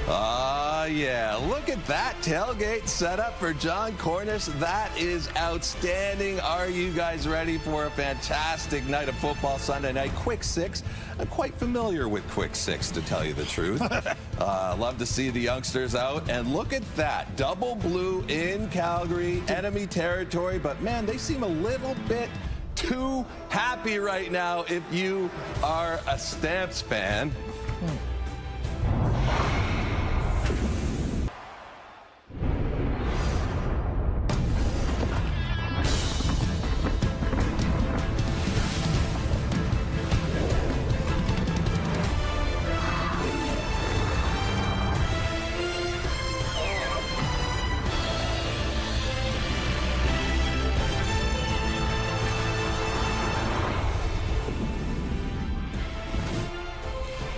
Yeah, look at that tailgate setup for John Cornish. That is outstanding. Are you guys ready for a fantastic night of football Sunday night? Quick Six. I'm quite familiar with Quick Six, to tell you the truth. Love to see the youngsters out. And look at that. Double blue in Calgary, enemy territory. But, man, they seem a little bit too happy right now if you are a Stamps fan.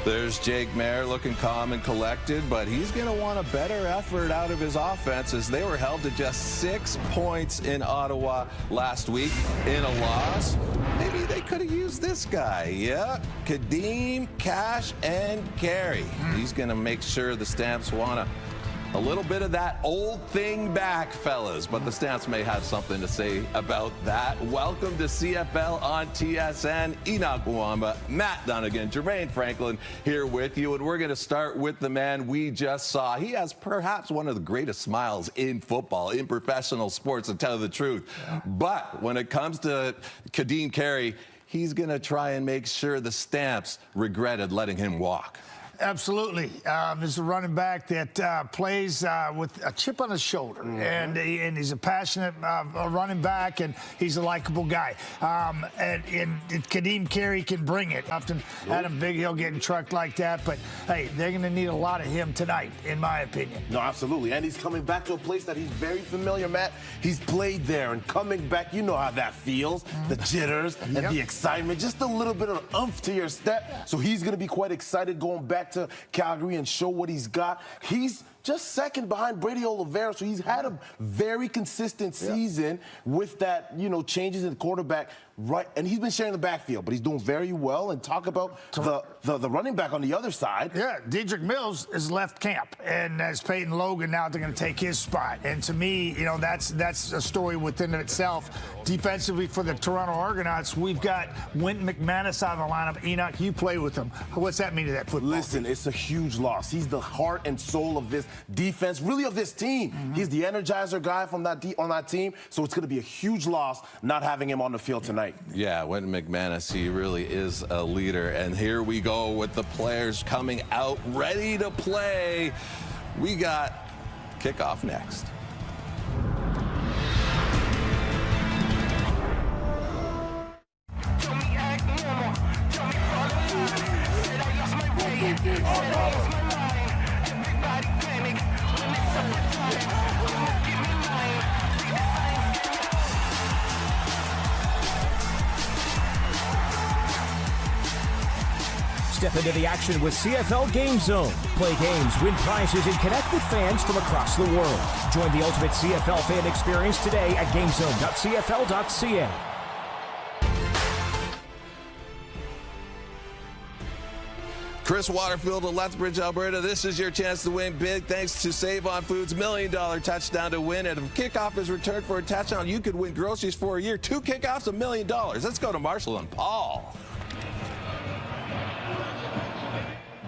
There's Jake Mayer looking calm and collected, but he's going to want a better effort out of his offense as they were held to just 6 points in Ottawa last week in a loss. Maybe they could have used this guy. Yeah, Kadeem, Cash, and Carey. He's going to make sure the Stamps want a little bit of that old thing back, fellas, but the Stamps may have something to say about that. Welcome to CFL on TSN. Enoch Mwamba, Matt Dunnigan, Jermaine Franklin here with you, and we're going to start with the man we just saw. He has perhaps one of the greatest smiles in football, in professional sports, to tell the truth. But when it comes to Kadeem Carey, he's going to try and make sure the Stamps regretted letting him walk. Absolutely. This is a running back that plays with a chip on his shoulder, and he's a passionate running back, and he's a likable guy. And Kadeem Carey can bring it. Often Adam Big Hill getting trucked like that, but hey, they're going to need a lot of him tonight, in my opinion. No, absolutely. And he's coming back to a place that he's very familiar, Matt. He's played there, and coming back, you know how that feels. The jitters and the excitement, just a little bit of oomph to your step. So he's going to be quite excited going back to Calgary and show what he's got. He's just second behind Brady Oliveira, so he's had a very consistent season with that, changes in the quarterback, right? And he's been sharing the backfield, but he's doing very well. And talk about the running back on the other side. Yeah, Dedrick Mills has left camp, and as Peyton Logan now, they're going to take his spot. And to me, that's a story within itself. Defensively for the Toronto Argonauts, we've got Wynton McManus out of the lineup. Enoch, you play with him. What's that mean to that football? Listen, it's a huge loss. He's the heart and soul of this defense, really of this team. He's the energizer guy from on that team, so it's going to be a huge loss not having him on the field tonight. Yeah, Wynton McManus, he really is a leader. And here we go with the players coming out ready to play. We got kickoff next. Step into the action with CFL Game Zone. Play games, win prizes, and connect with fans from across the world. Join the ultimate CFL fan experience today at gamezone.cfl.ca. Chris Waterfield of Lethbridge, Alberta. This is your chance to win big thanks to Save On Foods' $1 million touchdown to win. And if kickoff is returned for a touchdown, you could win groceries for a year. 2 kickoffs, $1 million. Let's go to Marshall and Paul.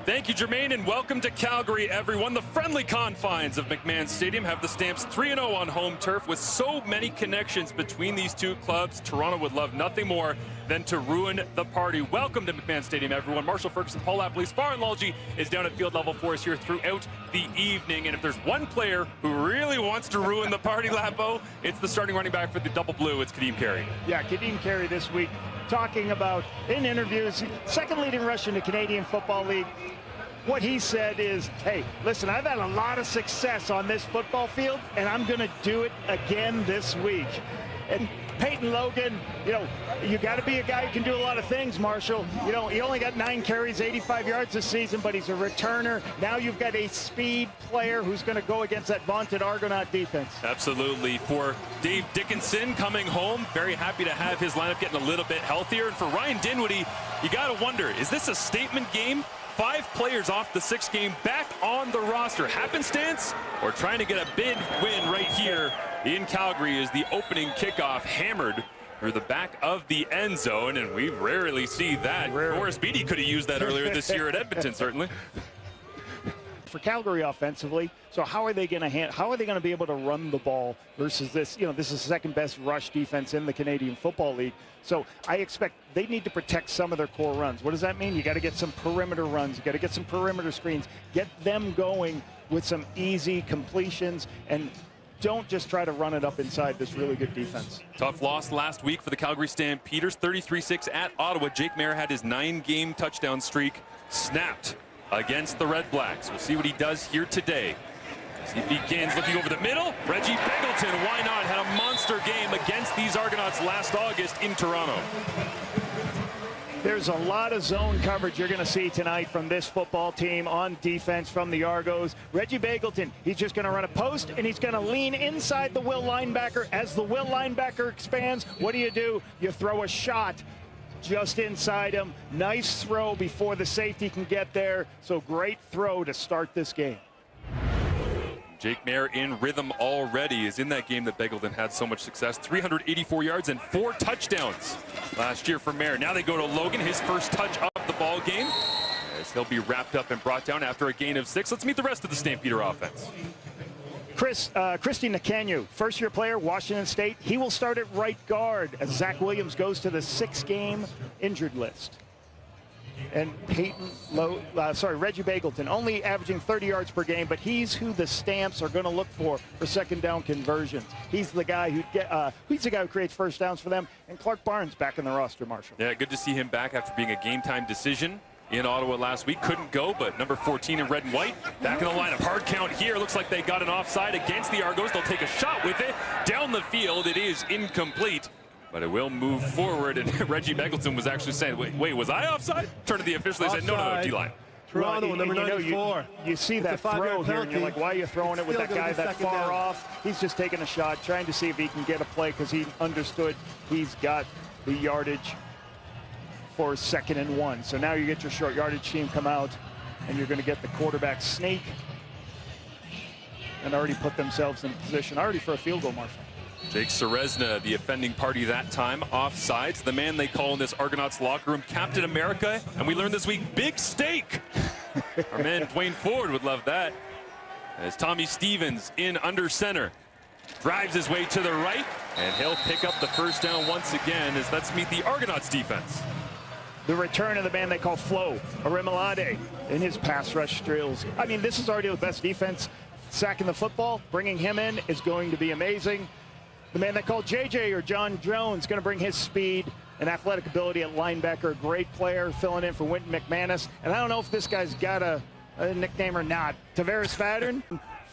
Thank you, Jermaine, and welcome to Calgary, everyone. The friendly confines of McMahon Stadium have the Stamps 3-0 on home turf. With so many connections between these two clubs, Toronto would love nothing more than to ruin the party. Welcome to McMahon Stadium, everyone. Marshall Ferguson, Paul Lapley, Farhan Lalji is down at field level for us here throughout the evening. And if there's one player who really wants to ruin the party, Lapo, it's the starting running back for the double blue. It's Kadeem Carey. Yeah, Kadeem Carey this week talking about, in interviews, second leading rusher in the Canadian Football League. What he said is, hey, listen, I've had a lot of success on this football field, and I'm going to do it again this week. And Peyton Logan, you got to be a guy who can do a lot of things, Marshall. He only got 9 carries, 85 yards this season, but he's a returner. Now you've got a speed player who's going to go against that vaunted Argonaut defense. Absolutely. For Dave Dickinson coming home, very happy to have his lineup getting a little bit healthier. And for Ryan Dinwiddie, you got to wonder, is this a statement game 5 players off the 6 game back on the roster. Happenstance or trying to get a big win right here in Calgary as the opening kickoff hammered through the back of the end zone, and we rarely see that. Horace Beatty could have used that earlier this year at Edmonton, certainly. For Calgary offensively, so how are they going to be able to run the ball versus this? You know, this is the second best rush defense in the Canadian Football League. So I expect they need to protect some of their core runs. What does that mean? You got to get some perimeter runs. You got to get some perimeter screens. Get them going with some easy completions, and don't just try to run it up inside this really good defense. Tough loss last week for the Calgary Stampeders, 33-6 at Ottawa. Jake Maier had his 9-game touchdown streak snapped against the Red Blacks. We'll see what he does here today. As he begins looking over the middle, Reggie Begelton, why not, had a monster game against these Argonauts last August in Toronto. There's a lot of zone coverage you're going to see tonight from this football team on defense from the Argos. Reggie Begelton, he's just going to run a post, and he's going to lean inside the will linebacker. As the will linebacker expands, what do? You throw a shot just inside him. Nice throw before the safety can get there. So great throw to start this game. Jake Maier in rhythm already, is in that game that Begelton had so much success. 384 yards and 4 touchdowns last year for Maier. Now they go to Logan, his first touch of the ball game, as he'll be wrapped up and brought down after a gain of 6. Let's meet the rest of the Stampeder offense. Christy Nakanyu, first-year player, Washington State. He will start at right guard as Zach Williams goes to the 6-game injured list. And Reggie Begelton, only averaging 30 yards per game, but he's who the Stamps are going to look for second down conversions. He's the guy who creates first downs for them. And Clark Barnes back in the roster, Marshall. Yeah, good to see him back after being a game-time decision in Ottawa last week. Couldn't go, but number 14 in red and white back in the lineup. Hard count here. Looks like they got an offside against the Argos. They'll take a shot with it down the field. It is incomplete, but it will move forward. And Reggie Begelton was actually saying, wait, was I offside? Turned to the official. They said, no, D-line. Toronto, number 94. You see that throw here, and you're like, why are you throwing it with that guy that far off? He's just taking a shot, trying to see if he can get a play, because he understood he's got the yardage for 2nd and 1. So now you get your short yardage team come out, and you're going to get the quarterback sneak and already put themselves in position already for a field goal, Marshall. Jake Serezna, the offending party that time, offsides. The man they call in this Argonauts locker room Captain America, and we learned this week, Big Steak. Our man Dwayne Ford would love that. As Tommy Stevens in under center, drives his way to the right, and he'll pick up the first down once again. As let's meet the Argonauts defense. The return of the man they call Flo Arimilade in his pass rush drills. I mean, this is already the best defense sacking the football. Bringing him in is going to be amazing. The man they call JJ, or John Jones, going to bring his speed and athletic ability at linebacker. A great player filling in for Wynton McManus. And I don't know if this guy's got a nickname or not. Tavares Fattern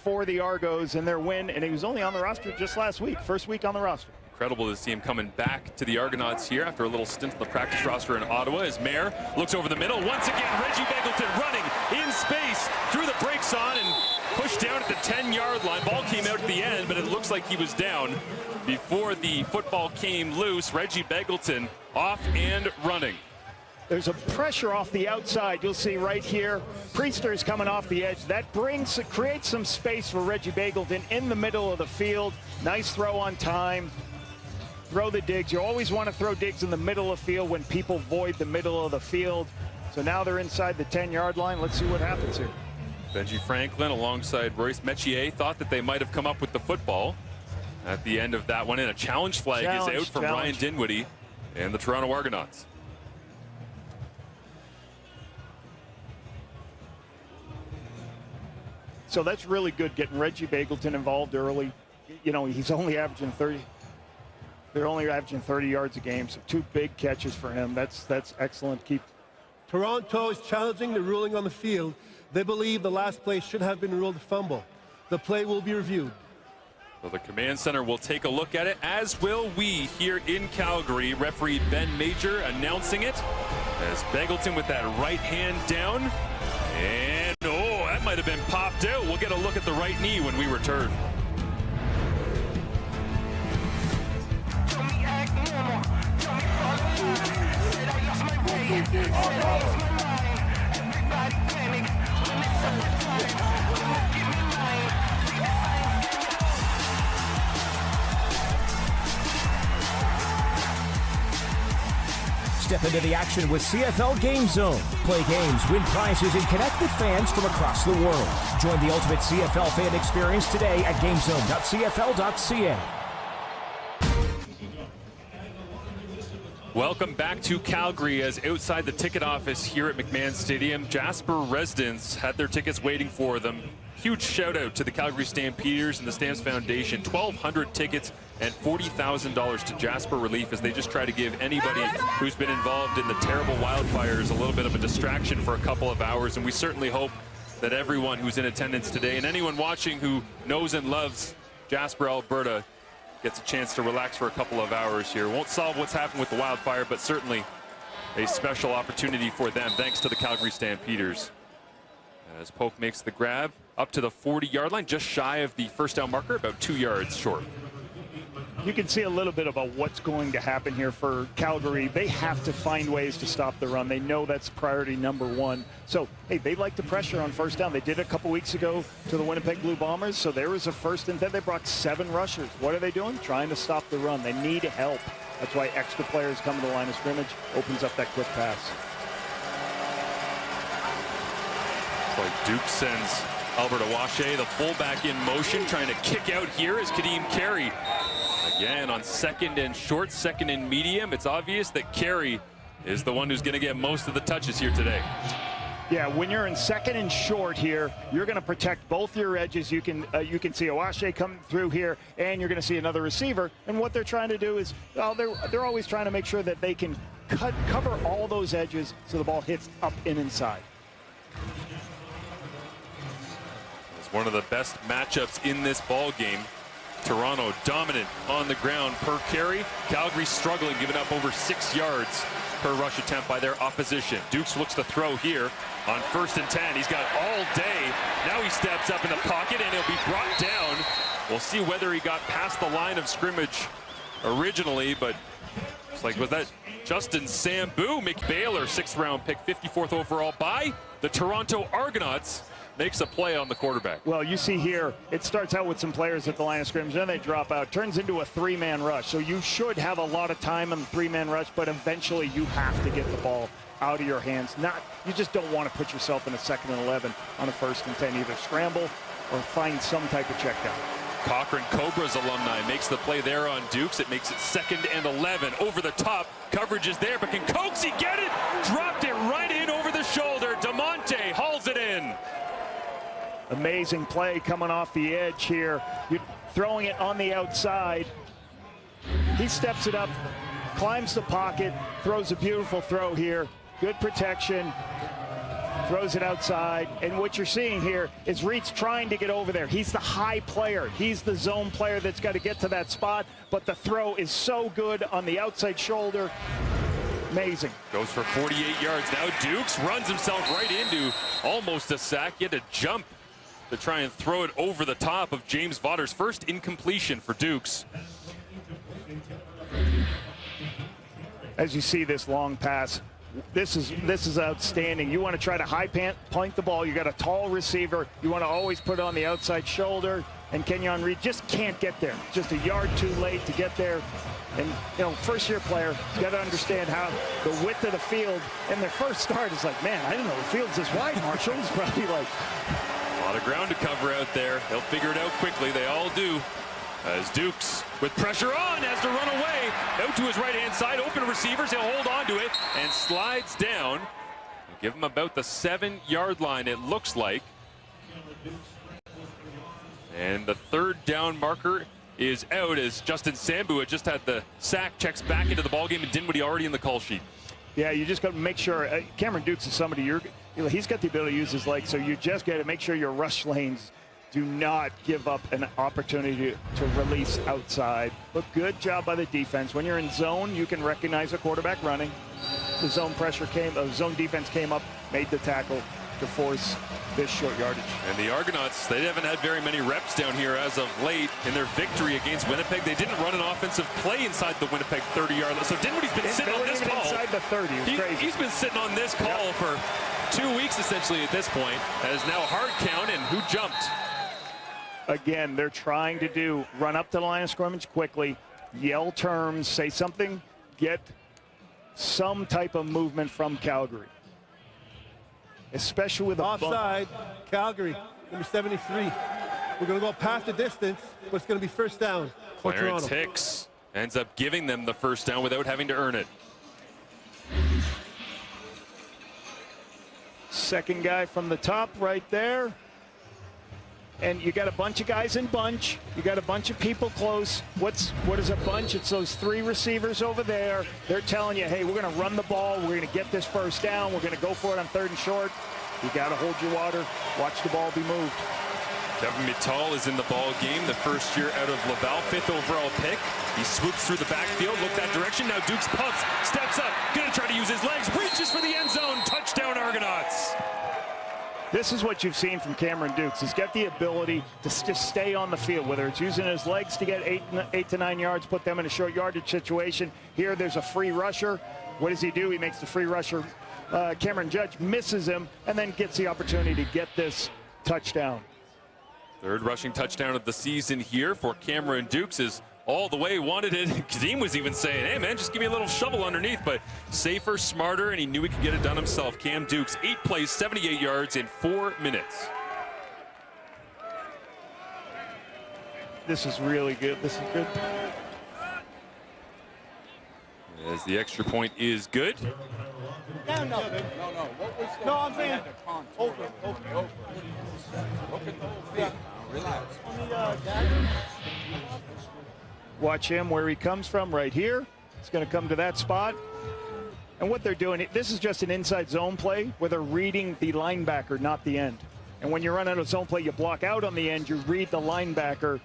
for the Argos in their win, and he was only on the roster just last week. First week on the roster. Incredible to see him coming back to the Argonauts here after a little stint on the practice roster in Ottawa. As Maier looks over the middle. Once again, Reggie Begelton running in space, threw the brakes on and pushed down at the 10-yard line. Ball came out at the end, but it looks like he was down before the football came loose. Reggie Begelton off and running. There's a pressure off the outside. You'll see right here. Priester's coming off the edge. That creates some space for Reggie Begelton in the middle of the field. Nice throw on time. Throw the digs. You always want to throw digs in the middle of the field when people void the middle of the field. So now they're inside the 10-yard line. Let's see what happens here. Benji Franklin alongside Royce Metier thought that they might have come up with the football at the end of that one, and a challenge flag is out from Ryan Dinwiddie and the Toronto Argonauts. So that's really good, getting Reggie Begelton involved early. You know, he's only averaging 30. They're only averaging 30 yards a game, so 2 big catches for him. That's excellent. Toronto is challenging the ruling on the field. They believe the last play should have been ruled a fumble. The play will be reviewed. So the command center will take a look at it, as will we here in Calgary. Referee Ben Major announcing it as Begelton with that right hand down. And oh, that might have been popped out. We'll get a look at the right knee when we return. Step into the action with CFL Game Zone. Play games, win prizes, and connect with fans from across the world. Join the ultimate CFL fan experience today at gamezone.cfl.ca. Welcome back to Calgary, as outside the ticket office here at McMahon Stadium, Jasper residents had their tickets waiting for them. Huge shout out to the Calgary Stampeders and the Stamps Foundation. 1,200 tickets and $40,000 to Jasper Relief as they just try to give anybody who's been involved in the terrible wildfires a little bit of a distraction for a couple of hours. And we certainly hope that everyone who's in attendance today and anyone watching who knows and loves Jasper, Alberta, gets a chance to relax for a couple of hours here. Won't solve what's happened with the wildfire, but certainly a special opportunity for them, thanks to the Calgary Stampeders. As Polk makes the grab up to the 40-yard line, just shy of the first down marker, about 2 yards short. You can see a little bit about what's going to happen here for Calgary. They have to find ways to stop the run. They know that's priority number one. So, hey, they like the pressure on first down. They did it a couple weeks ago to the Winnipeg Blue Bombers. So there was a first and 10. They brought 7 rushers. What are they doing? Trying to stop the run. They need help. That's why extra players come to the line of scrimmage, opens up that quick pass. So Duke sends Albert Awashe, the fullback, in motion, trying to kick out here is Kadeem Carey. Again, on second and short, second and medium, it's obvious that Carey is the one who's going to get most of the touches here today. Yeah, when you're in second and short here, you're going to protect both your edges. You can see Awashe come through here, and you're going to see another receiver. And what they're trying to do is, well, they're always trying to make sure that they can cover all those edges so the ball hits up and inside. It's one of the best matchups in this ball game. Toronto dominant on the ground per carry. Calgary struggling, giving up over 6 yards per rush attempt by their opposition. Dukes looks to throw here on 1st and 10. He's got all day. Now he steps up in the pocket and he'll be brought down. We'll see whether he got past the line of scrimmage originally, but it's like, was that Justin Sambu? Mick Baylor, 6th round pick, 54th overall by the Toronto Argonauts. Makes a play on the quarterback. Well, you see here, it starts out with some players at the line of scrimmage, then they drop out. Turns into a 3-man rush. So you should have a lot of time on the 3-man rush, but eventually you have to get the ball out of your hands. You just don't want to put yourself in a 2nd and 11 on a 1st and 10. Either scramble or find some type of check down. Cochrane Cobras alumni makes the play there on Dukes. It makes it 2nd and 11. Over the top, coverage is there, but can Coxie get it? Dropped it right in over the shoulder. DeMonte hauls it in. Amazing play coming off the edge here. You're throwing it on the outside. He steps it up, climbs the pocket, throws a beautiful throw here. Good protection, throws it outside. And what you're seeing here is Reed's trying to get over there. He's the high player. He's the zone player that's got to get to that spot. But the throw is so good on the outside shoulder. Amazing. Goes for 48 yards. Now Dukes runs himself right into almost a sack. He had to jump to try and throw it over the top of James Votter's first incompletion for Dukes. As you see this long pass, this is outstanding. You want to try to high point the ball. You got a tall receiver. You want to always put it on the outside shoulder. And Kenyon Reed just can't get there. Just a yard too late to get there. And, you know, first-year player, you got to understand how the width of the field. And their first start is like, man, I didn't know the field's this wide, Marshall. It's probably like... A lot of ground to cover out there. They'll figure it out quickly. They all do. As Dukes, with pressure on, has to run away. Out to his right-hand side. Open receivers. He'll hold on to it and slides down. Give him about the 7-yard line, it looks like. And the 3rd down marker is out as Justin Sambu had just had the sack, checks back into the ballgame, and Dinwiddie already in the call sheet. Yeah, you just got to make sure. Cameron Dukes is somebody he's got the ability to use his legs, so you just got to make sure your rush lanes do not give up an opportunity to release outside. But good job by the defense. When you're in zone, you can recognize a quarterback running. The zone zone defense came up, made the tackle to force this short yardage. And the Argonauts, they haven't had very many reps down here as of late in their victory against Winnipeg. They didn't run an offensive play inside the Winnipeg 30-yard line. So Dinwiddie's been sitting on this call. Inside the 30, it's crazy. He's been sitting on this call for 2 weeks essentially at this point. That is now hard count, and who jumped? Again, they're trying to run up to the line of scrimmage quickly, yell terms, say something, get some type of movement from Calgary. Especially with a offside, Calgary, number 73. We're going to go past the distance, but it's going to be first down for Clarence Toronto. Hicks ends up giving them the first down without having to earn it. Second guy from the top right there. And you got a bunch of guys in bunch. You got a bunch of people close. What is a bunch? It's those 3 receivers over there. They're telling you, hey, we're going to run the ball. We're going to get this first down. We're going to go for it on 3rd and short. You got to hold your water. Watch the ball be moved. Devin Mittal is in the ball game, the first year out of Laval, 5th overall pick. He swoops through the backfield, look that direction. Now Dukes pumps, steps up, going to try to use his legs, reaches for the end zone. Touchdown, Argonauts. This is what you've seen from Cameron Dukes. He's got the ability to just stay on the field, whether it's using his legs to get 8 to 9 yards, put them in a short yardage situation. Here, there's a free rusher. What does he do? He makes the free rusher. Cameron Judge misses him and then gets the opportunity to get this touchdown. 3rd rushing touchdown of the season here for Cameron Dukes is all the way wanted it. Kadeem was even saying, hey man, just give me a little shovel underneath, but safer, smarter, and he knew he could get it done himself. Cam Dukes, 8 plays, 78 yards in 4 minutes. This is really good. This is good. As the extra point is good. No. No, I'm saying. Open. Relax. Watch him where he comes from right here. He's going to come to that spot. And what they're doing, this is just an inside zone play where they're reading the linebacker, not the end. And when you run out of zone play, you block out on the end, you read the linebacker.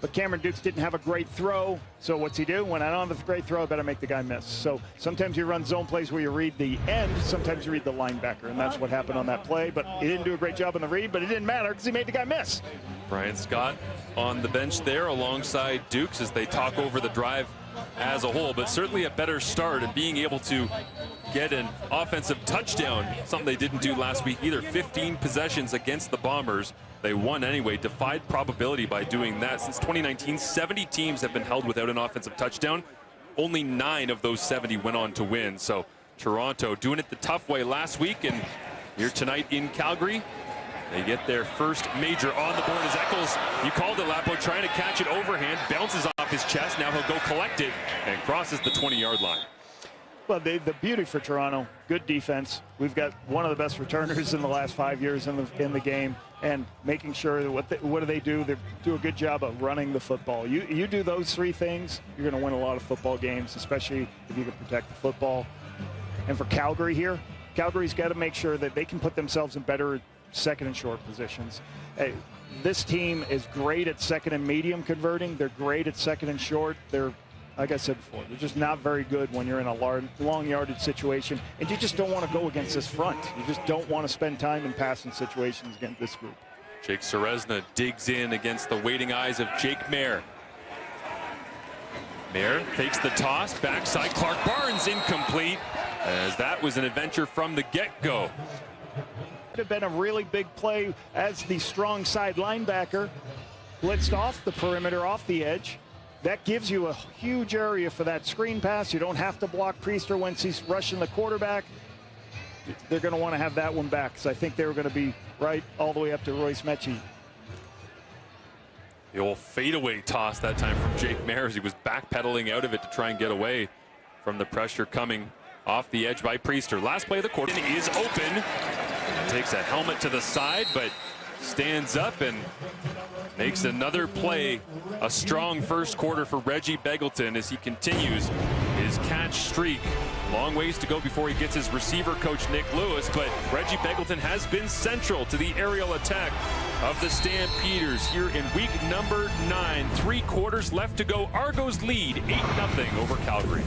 But Cameron Dukes didn't have a great throw. So what's he do? When I don't have a great throw, I better make the guy miss. So sometimes you run zone plays where you read the end, sometimes you read the linebacker. And that's what happened on that play. But he didn't do a great job on the read, but it didn't matter because he made the guy miss. Brian Scott on the bench there alongside Dukes as they talk over the drive as a whole, but certainly a better start and being able to get an offensive touchdown, something they didn't do last week either. 15 possessions against the Bombers. They won anyway, defied probability by doing that. Since 2019, 70 teams have been held without an offensive touchdown. Only 9 of those 70 went on to win. So Toronto doing it the tough way last week, and here tonight in Calgary, they get their first major on the board as Eccles, you called it, Lapo, trying to catch it overhand, bounces off his chest. Now he'll go collect it and crosses the 20-yard line. Well, the beauty for Toronto, good defense. We've got one of the best returners in the last 5 years in the game, and making sure that what do they do? They do a good job of running the football. You do those 3 things, you're going to win a lot of football games, especially if you can protect the football. And for Calgary here, Calgary's got to make sure that they can put themselves in better second and short positions. This team is great at second and medium converting. They're great at second and short. They're, like I said before, they're just not very good when you're in a long yardage situation, and you just don't want to go against this front. You just don't want to spend time in passing situations against this group. Jake Serezna digs in against the waiting eyes of Jake Mayer. Mayer fakes the toss, backside, Clark Barnes incomplete, as that was an adventure from the get-go. Have been a really big play as the strong side linebacker blitzed off the perimeter, off the edge. That gives you a huge area for that screen pass. You don't have to block Priester once he's rushing the quarterback. They're going to want to have that one back, because I think they were going to be right all the way up to Royce Mechie. The old fadeaway toss that time from Jake Mayer as he was backpedaling out of it to try and get away from the pressure coming off the edge by Priester. Last play of the quarter is open. Takes a helmet to the side, but stands up and makes another play. A strong first quarter for Reggie Begelton as he continues his catch streak. Long ways to go before he gets his receiver coach Nick Lewis, but Reggie Begelton has been central to the aerial attack of the Stampeders here in week number 9. 3 quarters left to go. Argos lead 8-0 over Calgary.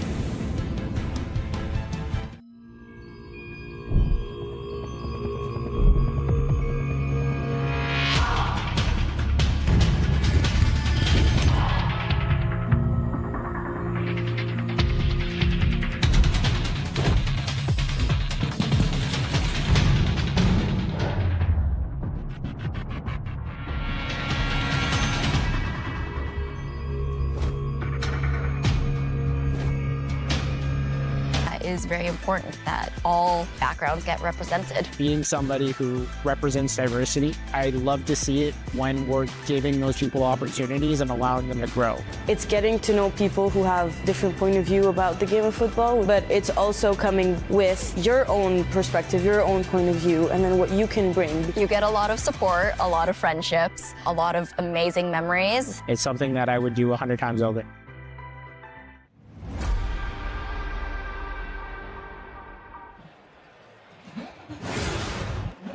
is very important that all backgrounds get represented. Being somebody who represents diversity, I love to see it when we're giving those people opportunities and allowing them to grow. It's getting to know people who have different point of view about the game of football, but it's also coming with your own perspective, your own point of view, and then what you can bring. You get a lot of support, a lot of friendships, a lot of amazing memories. It's something that I would do 100 times over.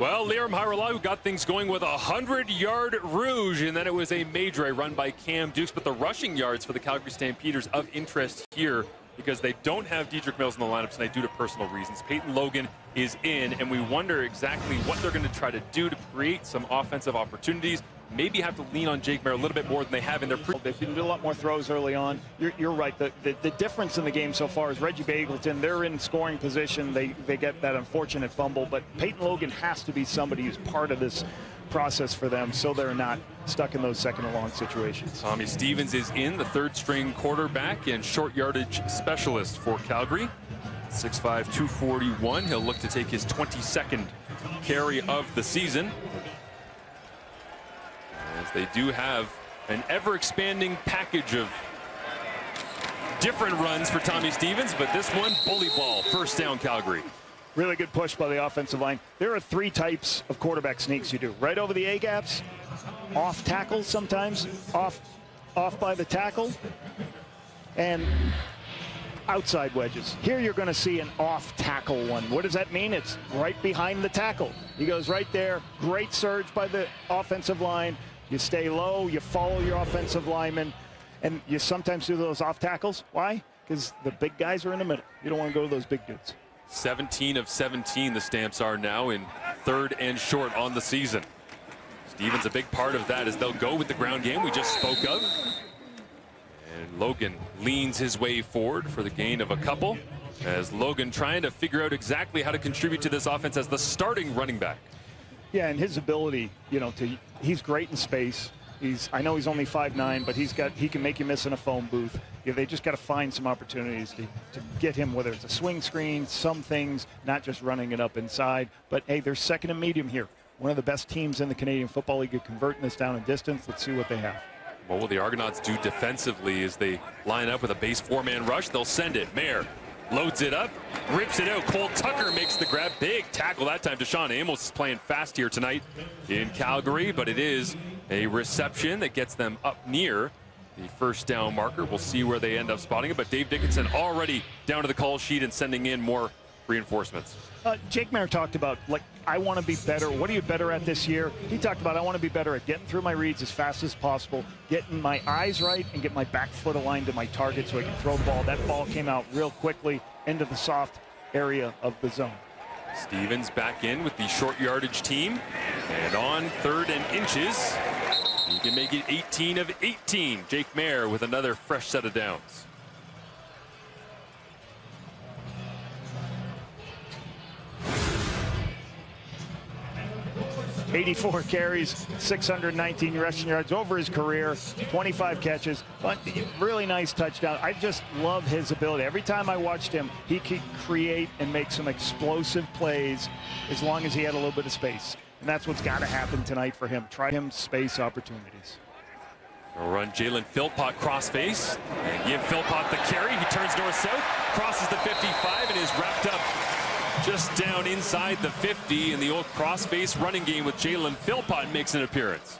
Well, Liam Hiralau got things going with a 100-yard rouge, and then it was a major run by Cam Dukes. But the rushing yards for the Calgary Stampeders of interest here, because they don't have Dedrick Mills in the lineup tonight due to personal reasons. Peyton Logan is in, and we wonder exactly what they're going to try to do to create some offensive opportunities. Maybe have to lean on Jake Mayer a little bit more than they have in their pre. They've been doing a lot more throws early on. You're right. The difference in the game so far is Reggie Bagleton. They're in scoring position. They get that unfortunate fumble, but Peyton Logan has to be somebody who's part of this process for them, so they're not stuck in those second and long situations. Tommy Stevens is in, the third-string quarterback and short yardage specialist for Calgary. 6'5", 241. He'll look to take his 22nd carry of the season, as they do have an ever-expanding package of different runs for Tommy Stevens, but this one, bully ball, first down Calgary. Really good push by the offensive line. There are three types of quarterback sneaks you do. Right over the A-gaps, off tackle sometimes, off by the tackle, and outside wedges. Here you're going to see an off tackle one. What does that mean? It's right behind the tackle. He goes right there. Great surge by the offensive line. You stay low, you follow your offensive lineman, and you sometimes do those off tackles. Why? Because the big guys are in the middle. You don't want to go to those big dudes. 17 of 17 the Stamps are now in third and short on the season. Stevens a big part of that as they'll go with the ground game we just spoke of. And Logan leans his way forward for the gain of a couple, as Logan trying to figure out exactly how to contribute to this offense as the starting running back. Yeah, and his ability, he's great in space. I know he's only 5'9", but he can make you miss in a phone booth. They just got to find some opportunities to get him, whether it's a swing screen, some things, not just running it up inside. But hey, they're second and medium here. One of the best teams in the Canadian Football League at converting this down in distance. Let's see what they have. What will the Argonauts do defensively as they line up with a base four-man rush? They'll send it. Mayer loads it up, rips it out. Cole Tucker makes the grab. Big tackle that time. Deshaun Amos is playing fast here tonight in Calgary, but it is a reception that gets them up near the first down marker. We'll see where they end up spotting it, but Dave Dickinson already down to the call sheet and sending in more reinforcements. Jake Mayer talked about, I want to be better. What are you better at this year? He talked about, I want to be better at getting through my reads as fast as possible, getting my eyes right, and get my back foot aligned to my target so I can throw the ball. That ball came out real quickly into the soft area of the zone. Stevens back in with the short yardage team, and on third and inches, he can make it 18 of 18. Jake Mayer with another fresh set of downs. 84 carries, 619 rushing yards over his career, 25 catches, but really nice touchdown. I just love his ability. Every time I watched him, he could create and make some explosive plays as long as he had a little bit of space. And that's what's got to happen tonight for him. Try him space opportunities. We'll run Jalen Philpott cross-face and give Philpott the carry. He turns north-south, crosses the 55, and is wrapped up just down inside the 50, and the old cross-face running game with Jalen Philpott makes an appearance.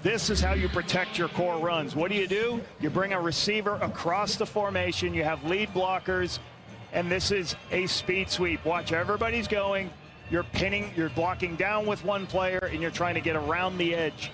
This is how you protect your core runs. What do? You bring a receiver across the formation. You have lead blockers, and this is a speed sweep. Watch, everybody's going. You're pinning, you're blocking down with one player, and you're trying to get around the edge.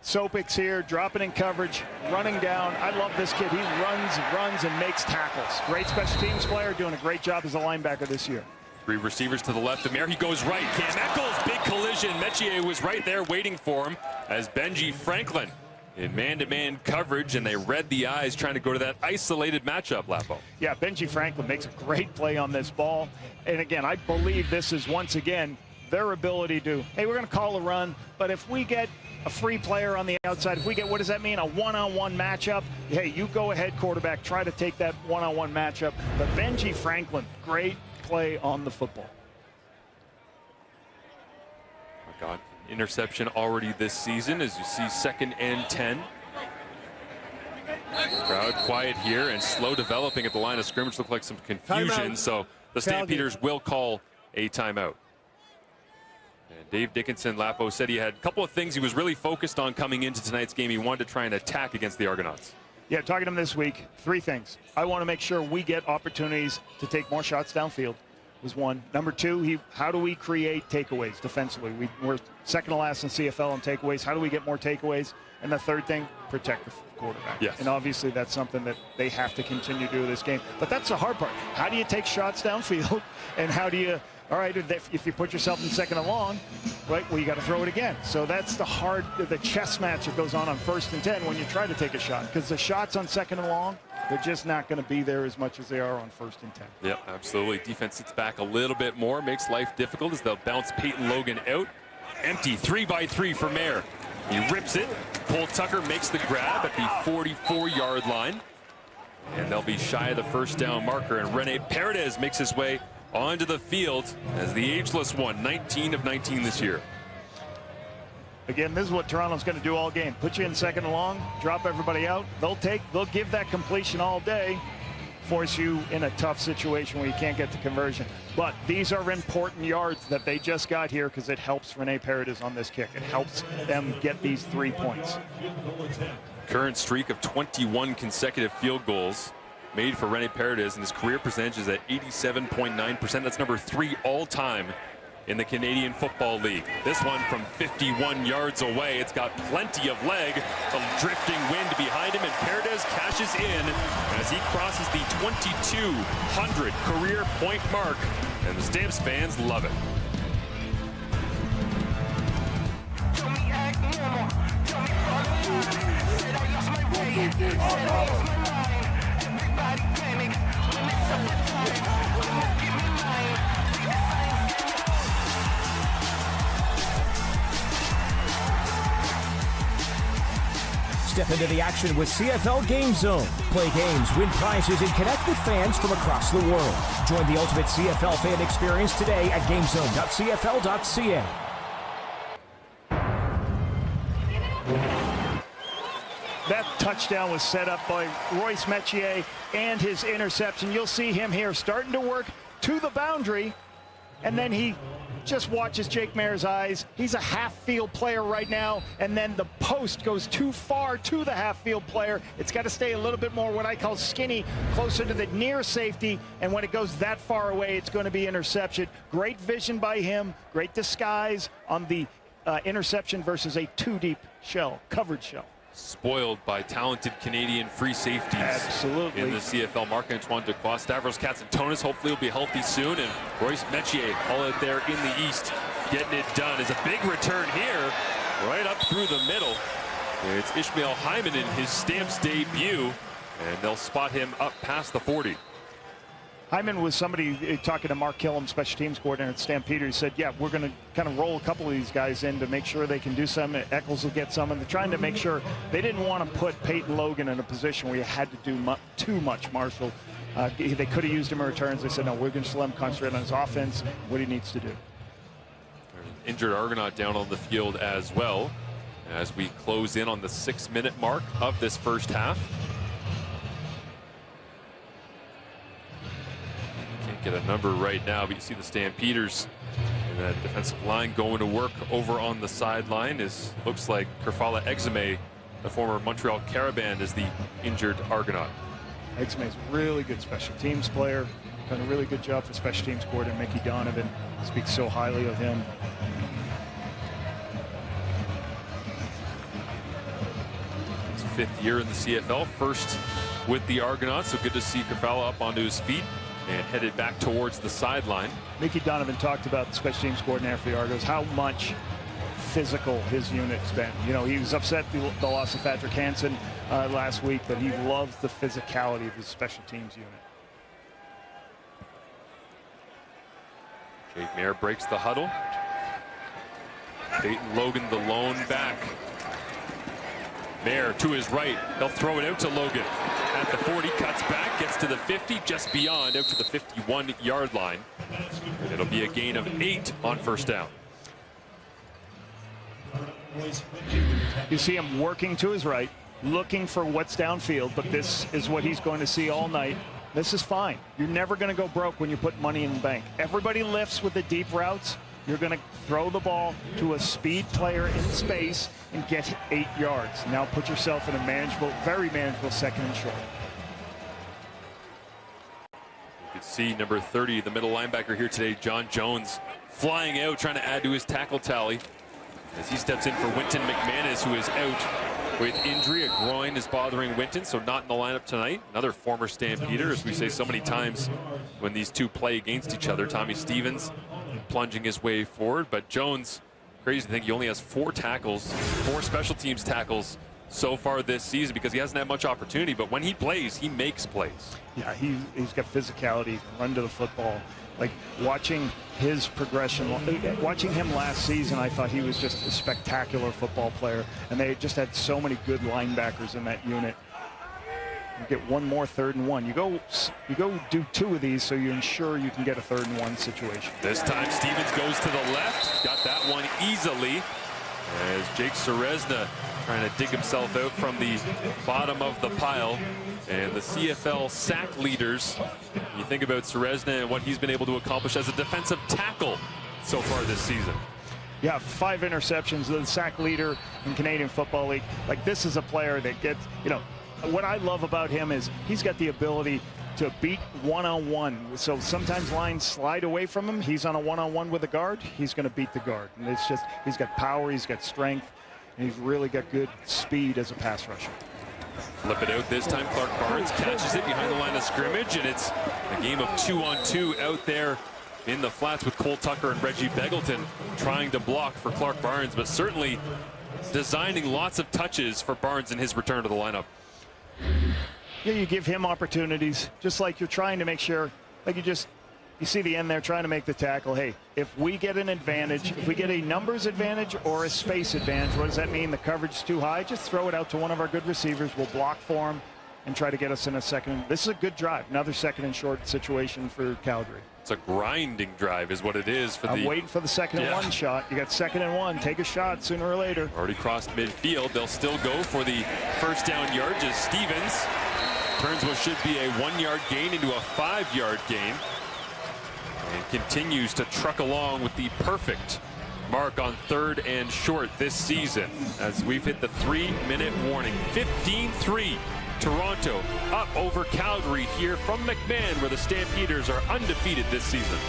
Sopik's here, dropping in coverage, running down. I love this kid. He runs, and makes tackles. Great special teams player, doing a great job as a linebacker this year. Three receivers to the left of Mayer. He goes right. Cam Eccles, big collision. Metier was right there waiting for him as Benji Franklin in man-to-man coverage, and they read the eyes trying to go to that isolated matchup, Lapo. Yeah, Benji Franklin makes a great play on this ball. And again, I believe this is once again their ability to, hey, we're going to call a run, but if we get a free player on the outside, if we get, what does that mean, a one-on-one matchup, hey, you go ahead, quarterback, try to take that one-on-one matchup. But Benji Franklin, great play on the football. Oh God, interception already this season, as you see 2nd and 10. Crowd quiet here and slow developing at the line of scrimmage. Look like some confusion, so the Stampeders will call a timeout. And Dave Dickinson-Lapo said he had a couple of things he was really focused on coming into tonight's game. He wanted to try and attack against the Argonauts. Yeah, talking to him this week, 3 things. I want to make sure we get opportunities to take more shots downfield, was one. Number 2, how do we create takeaways defensively? We're second to last in CFL in takeaways. How do we get more takeaways? And the third thing, protect the quarterback. Yes. And obviously that's something that they have to continue to do in this game. But that's the hard part. How do you take shots downfield? And how do you, all right, if you put yourself in 2nd and long, right, well, you got to throw it again. So that's the chess match that goes on 1st and 10 when you try to take a shot. Because the shots on 2nd and long, they're just not going to be there as much as they are on 1st and 10. Yep, absolutely. Defense sits back a little bit more, makes life difficult as they'll bounce Peyton Logan out. Empty 3-by-3 for Mayer. He rips it. Cole Tucker makes the grab at the 44-yard line. And they'll be shy of the first down marker. And Rene Paredes makes his way onto the field as the ageless one, 19 of 19 this year. Again, this is what Toronto's going to do all game. Put you in 2nd and long, drop everybody out. They'll give that completion all day, force you in a tough situation where you can't get the conversion. But these are important yards that they just got here because it helps Rene Paredes on this kick. It helps them get these 3 points. Current streak of 21 consecutive field goals made for Rene Paredes, and his career percentage is at 87.9%. That's number 3 all-time in the Canadian Football League. This one from 51 yards away. It's got plenty of leg, a drifting wind behind him, and Paredes cashes in as he crosses the 2,200 career point mark, and the Stamps fans love it. Step into the action with CFL Game Zone. Play games, win prizes, and connect with fans from across the world. Join the ultimate CFL fan experience today at gamezone.cfl.ca. That touchdown was set up by Royce Metier and his interception. You'll see him here starting to work to the boundary, and then he just watches Jake Mayer's eyes. He's a half-field player right now, and then the post goes too far to the half-field player. It's got to stay a little bit more what I call skinny, closer to the near safety, and when it goes that far away, it's going to be interception. Great vision by him, great disguise on the interception versus a 2-deep shell, covered shell. Spoiled by talented Canadian free safeties. Absolutely. In the CFL. Marc-Antoine Dequoy, Stavros Katsantonis hopefully will be healthy soon, and Royce Metier all out there in the east getting it done. Is a big return here, right up through the middle. It's Ishmael Hyman in his Stamps debut, and they'll spot him up past the 40. Hyman was somebody talking to Mark Killam, special teams coordinator at Stampeders. He said, yeah, we're going to kind of roll a couple of these guys in to make sure they can do some. Eccles will get some, and they're trying to make sure they didn't want to put Peyton Logan in a position where you had to do too much, Marshall. They could have used him in returns. They said, no, we're going to let him concentrate on his offense, what he needs to do. Injured Argonaut down on the field as well as we close in on the 6-minute mark of this first half. Get a number right now, but you see the Stampeders and that defensive line going to work over on the sideline. Looks like Kerfala Exame, the former Montreal Carabin, is the injured Argonaut. Exame's a really good special teams player. Done a really good job for special teams coordinator Mickey Donovan. Speaks so highly of him. His 5th year in the CFL, first with the Argonauts, so good to see Kerfala up onto his feet and headed back towards the sideline. Mickey Donovan talked about the special teams coordinator for the Argos, how much physical his unit's been. You know, he was upset the loss of Patrick Hansen last week, but he loves the physicality of his special teams unit. Jake Mayer breaks the huddle. Peyton Logan, the lone back. Mayer to his right. They'll throw it out to Logan. At the 40, cuts back, gets to the 50, just beyond, out to the 51-yard line. It'll be a gain of 8 on first down. You see him working to his right, looking for what's downfield, but this is what he's going to see all night. This is fine. You're never going to go broke when you put money in the bank. Everybody lifts with the deep routes. You're going to throw the ball to a speed player in space and get 8 yards. Now put yourself in a manageable, very manageable second and short. You can see number 30, the middle linebacker here today, John Jones, flying out, trying to add to his tackle tally as he steps in for Winton McManus, who is out with injury. A groin is bothering Winton, so not in the lineup tonight. Another former Stampeder, as we say so many times when these two play against each other. Tommy Stevens plunging his way forward, but Jones, crazy to think he only has 4 tackles, 4 special teams tackles so far this season, because he hasn't had much opportunity, but when he plays, he makes plays. Yeah, he's got physicality, run to the football. Like, watching his progression, watching him last season, I thought he was just a spectacular football player, and they just had so many good linebackers in that unit. You get one more 3rd and 1. You go do 2 of these so you ensure you can get a 3rd and 1 situation. This time Stevens goes to the left, got that one easily, as Jake Serezna trying to dig himself out from the bottom of the pile. And the CFL sack leaders, you think about Serezna and what he's been able to accomplish as a defensive tackle so far this season. Yeah, 5 interceptions, the sack leader in Canadian Football League. Like, this is a player that gets, you know, what I love about him is he's got the ability to beat one-on-one. So sometimes lines slide away from him. He's on a one-on-one with a guard. He's going to beat the guard. And it's just, he's got power, he's got strength, and he's really got good speed as a pass rusher. Flip it out this time. Clark Barnes catches it behind the line of scrimmage, and it's a game of 2-on-2 out there in the flats with Cole Tucker and Reggie Beggleton trying to block for Clark Barnes, but certainly designing lots of touches for Barnes in his return to the lineup. Yeah, you give him opportunities, just like you're trying to make sure, like you see the end there trying to make the tackle. Hey, if we get an advantage, if we get a numbers advantage or a space advantage, what does that mean? The coverage is too high? Just throw it out to one of our good receivers. We'll block for him and try to get us in a second. This is a good drive. Another second and short situation for Calgary. It's a grinding drive is what it is for I'm waiting for the 2nd and 1 shot. You got 2nd and 1. Take a shot sooner or later. Already crossed midfield. They'll still go for the first down yardage as Stevens turns what should be a 1-yard gain into a 5-yard gain. And continues to truck along with the perfect mark on 3rd and short this season, as we've hit the 3-minute warning. 15-3, Toronto up over Calgary here from McMahon, where the Stampeders are undefeated this season.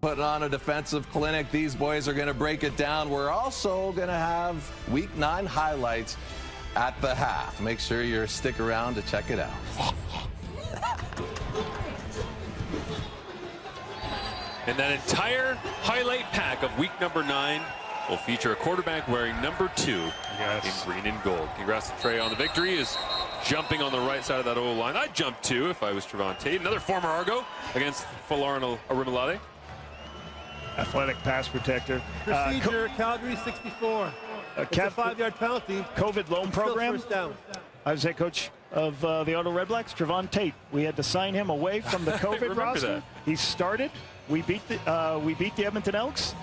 Putting on a defensive clinic. These boys are going to break it down. We're also going to have Week 9 highlights at the half. Make sure you stick around to check it out. And that entire highlight pack of week number 9 will feature a quarterback wearing number 2 in green and gold. Congrats to Trey on the victory. Is jumping on the right side of that O-line. I'd jump too if I was Trevon Tate. Another former Argo against Folarin Arimilade. Athletic pass protector. Procedure, Calgary 64. It's a 5-yard penalty. COVID loan program. First down. I was head coach of the Auto Red Blacks, Trevon Tate. We had to sign him away from the COVID roster. that. He started. We beat the Edmonton Elks.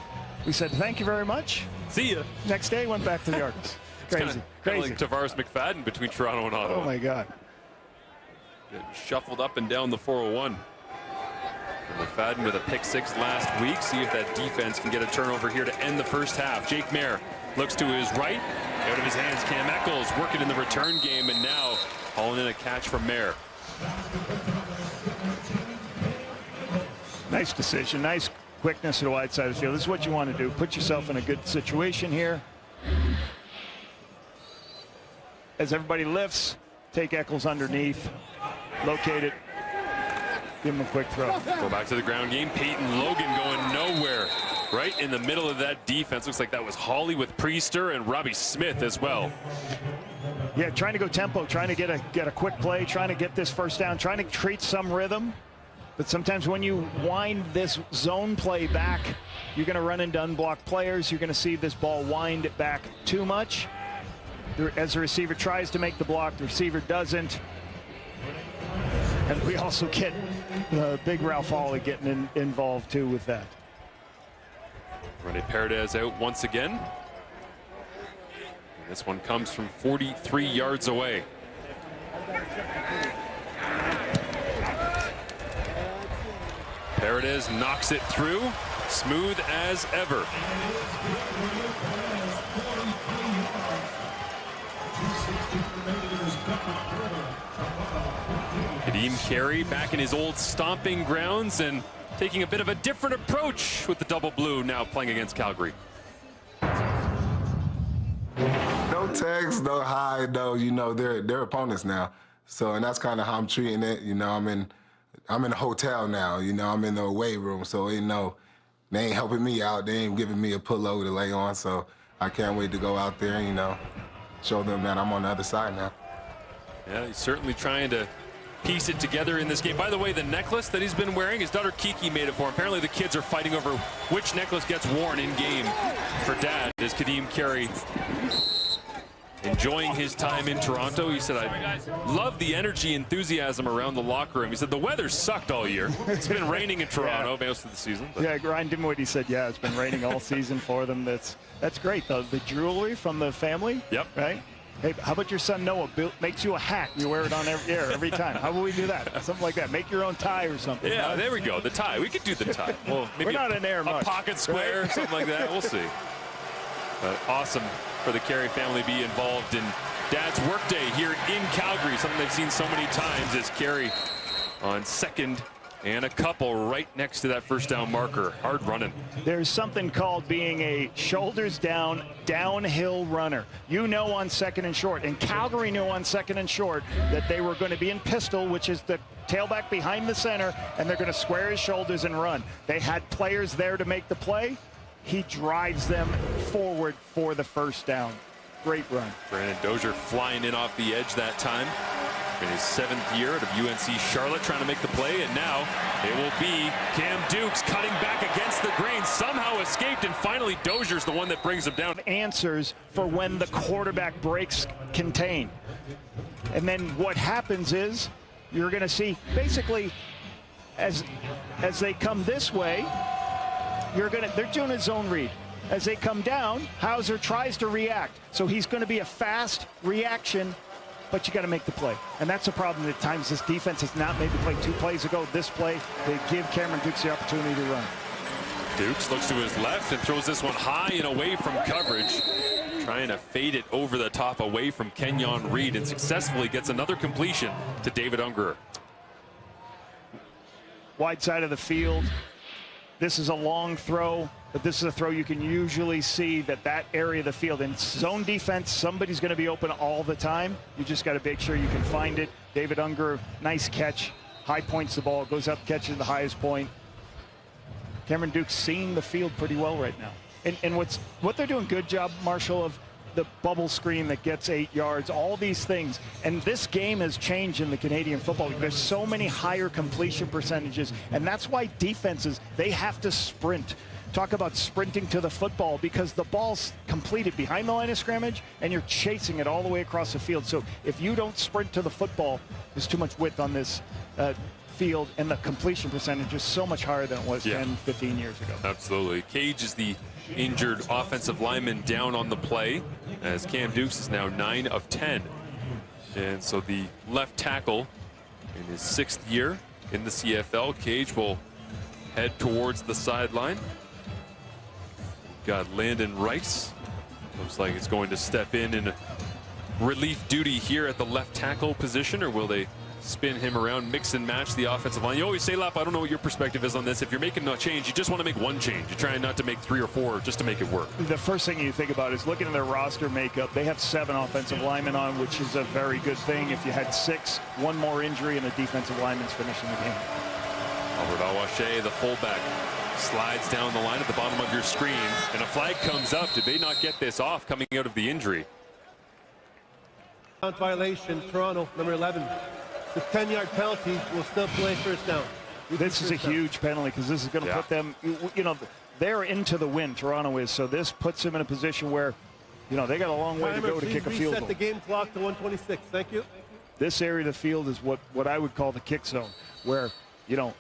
We said, thank you very much. See ya. Next day, went back to the Argos. Crazy. Kind of like Tavares McFadden between Toronto and Ottawa. Oh, my God. Getting shuffled up and down the 401. And McFadden with a pick 6 last week. See if that defense can get a turnover here to end the first half. Jake Mayer looks to his right. Out of his hands, Cam Eccles working in the return game, and now hauling in a catch from Mayer. Nice decision. Nice quickness to the wide side of the field. This is what you want to do. Put yourself in a good situation here. As everybody lifts, take Eccles underneath, locate it, give him a quick throw. Go back to the ground game. Peyton Logan going nowhere. Right in the middle of that defense. Looks like that was Hawley with Priester and Robbie Smith as well. Yeah, trying to go tempo, trying to get a quick play, trying to get this first down, trying to create some rhythm. But sometimes when you wind this zone play back, you're going to run into unblocked players. You're going to see this ball wind it back too much. As the receiver tries to make the block, the receiver doesn't. And we also get big Ralph Hawley getting involved too with that. Rene Paredes out once again. And this one comes from 43 yards away. Paredes knocks it through, smooth as ever. Kadeem Carey back in his old stomping grounds and taking a bit of a different approach with the double blue now playing against Calgary. No text, no hi, no, they're opponents now. So, and that's kind of how I'm treating it. I'm in a hotel now, I'm in the away room. So, they ain't helping me out. They ain't giving me a pillow to lay on. So I can't wait to go out there, show them that I'm on the other side now. Yeah, he's certainly trying to piece it together in this game. By the way, the necklace that he's been wearing, his daughter Kiki made it for him. Apparently the kids are fighting over which necklace gets worn in game for dad. As Kadeem Carey enjoying his time in Toronto. He said, I love the energy, enthusiasm around the locker room. He said the weather sucked all year. It's been raining in Toronto most of the season. But. Yeah, Ryan Dimwitty said, yeah, it's been raining all season for them. That's great, though. The jewelry from the family, yep. Right? Hey, how about your son Noah makes you a hat and you wear it on every time? How will we do that? Something like that. Make your own tie or something. Yeah, there we go. The tie. We could do the tie. Well, maybe we're not in there much. A pocket square, right? Something like that. We'll see. But awesome for the Carey family to be involved in Dad's workday here in Calgary. Something they've seen so many times is Carey on second and a couple right next to that first down marker. Hard running. There's something called being a shoulders down, downhill runner. On second and short. And Calgary knew on second and short that they were going to be in pistol, which is the tailback behind the center, and they're going to square his shoulders and run. They had players there to make the play. He drives them forward for the first down. Great run. Brandon Dozier flying in off the edge that time. In his 7th year out of UNC Charlotte, trying to make the play, and now it will be Cam Dukes cutting back against the grain, somehow escaped, and finally Dozier's the one that brings him down. Answers for when the quarterback breaks contain. And then what happens is you're going to see basically as they come this way, they're doing a zone read. As they come down, Hauser tries to react. So he's going to be a fast reaction, but you got to make the play. And that's a problem at times. This defense has not made the play 2 plays ago. This play, they give Cameron Dukes the opportunity to run. Dukes looks to his left and throws this one high and away from coverage. Trying to fade it over the top away from Kenyon Reed, and successfully gets another completion to David Ungerer. Wide side of the field. This is a long throw, but this is a throw you can usually see that area of the field. In zone defense, somebody's going to be open all the time. You just got to make sure you can find it. David Ungerer, nice catch. High points the ball, goes up, catches the highest point. Cameron Dukes seeing the field pretty well right now. And what they're doing good job, Marshall, of the bubble screen that gets 8 yards, all these things. And this game has changed in the Canadian Football League. There's so many higher completion percentages, and that's why defenses, they have to sprint. Talk about sprinting to the football, because the ball's completed behind the line of scrimmage and you're chasing it all the way across the field. So if you don't sprint to the football, there's too much width on this field, and the completion percentage is so much higher than it was 10, 15 years ago. Absolutely. Cage is the injured offensive linemen down on the play, as Cam Dukes is now 9 of 10. And so the left tackle in his 6th year in the CFL, Cage, will head towards the sideline. Got Landon Rice. Looks like it's going to step in relief duty here at the left tackle position, or will they spin him around, mix and match the offensive line? You always say, Lap, I don't know what your perspective is on this. If you're making a change, you just want to make one change. You're trying not to make 3 or 4 just to make it work. The first thing you think about is looking at their roster makeup. They have 7 offensive linemen on, which is a very good thing. If you had 6, 1 more injury, and a defensive lineman's finishing the game. Albert Awache, the fullback, slides down the line at the bottom of your screen, and a flag comes up. Did they not get this off coming out of the injury? Violation, Toronto, number 11. The 10-yard penalty will still play first down. This is a huge penalty because this is going to put them, you know, they're into the win, Toronto is, so this puts them in a position where, you know, they got a long way to go to kick a field goal. Reset the game clock to 126. Thank you. This area of the field is what I would call the kick zone, where, you know,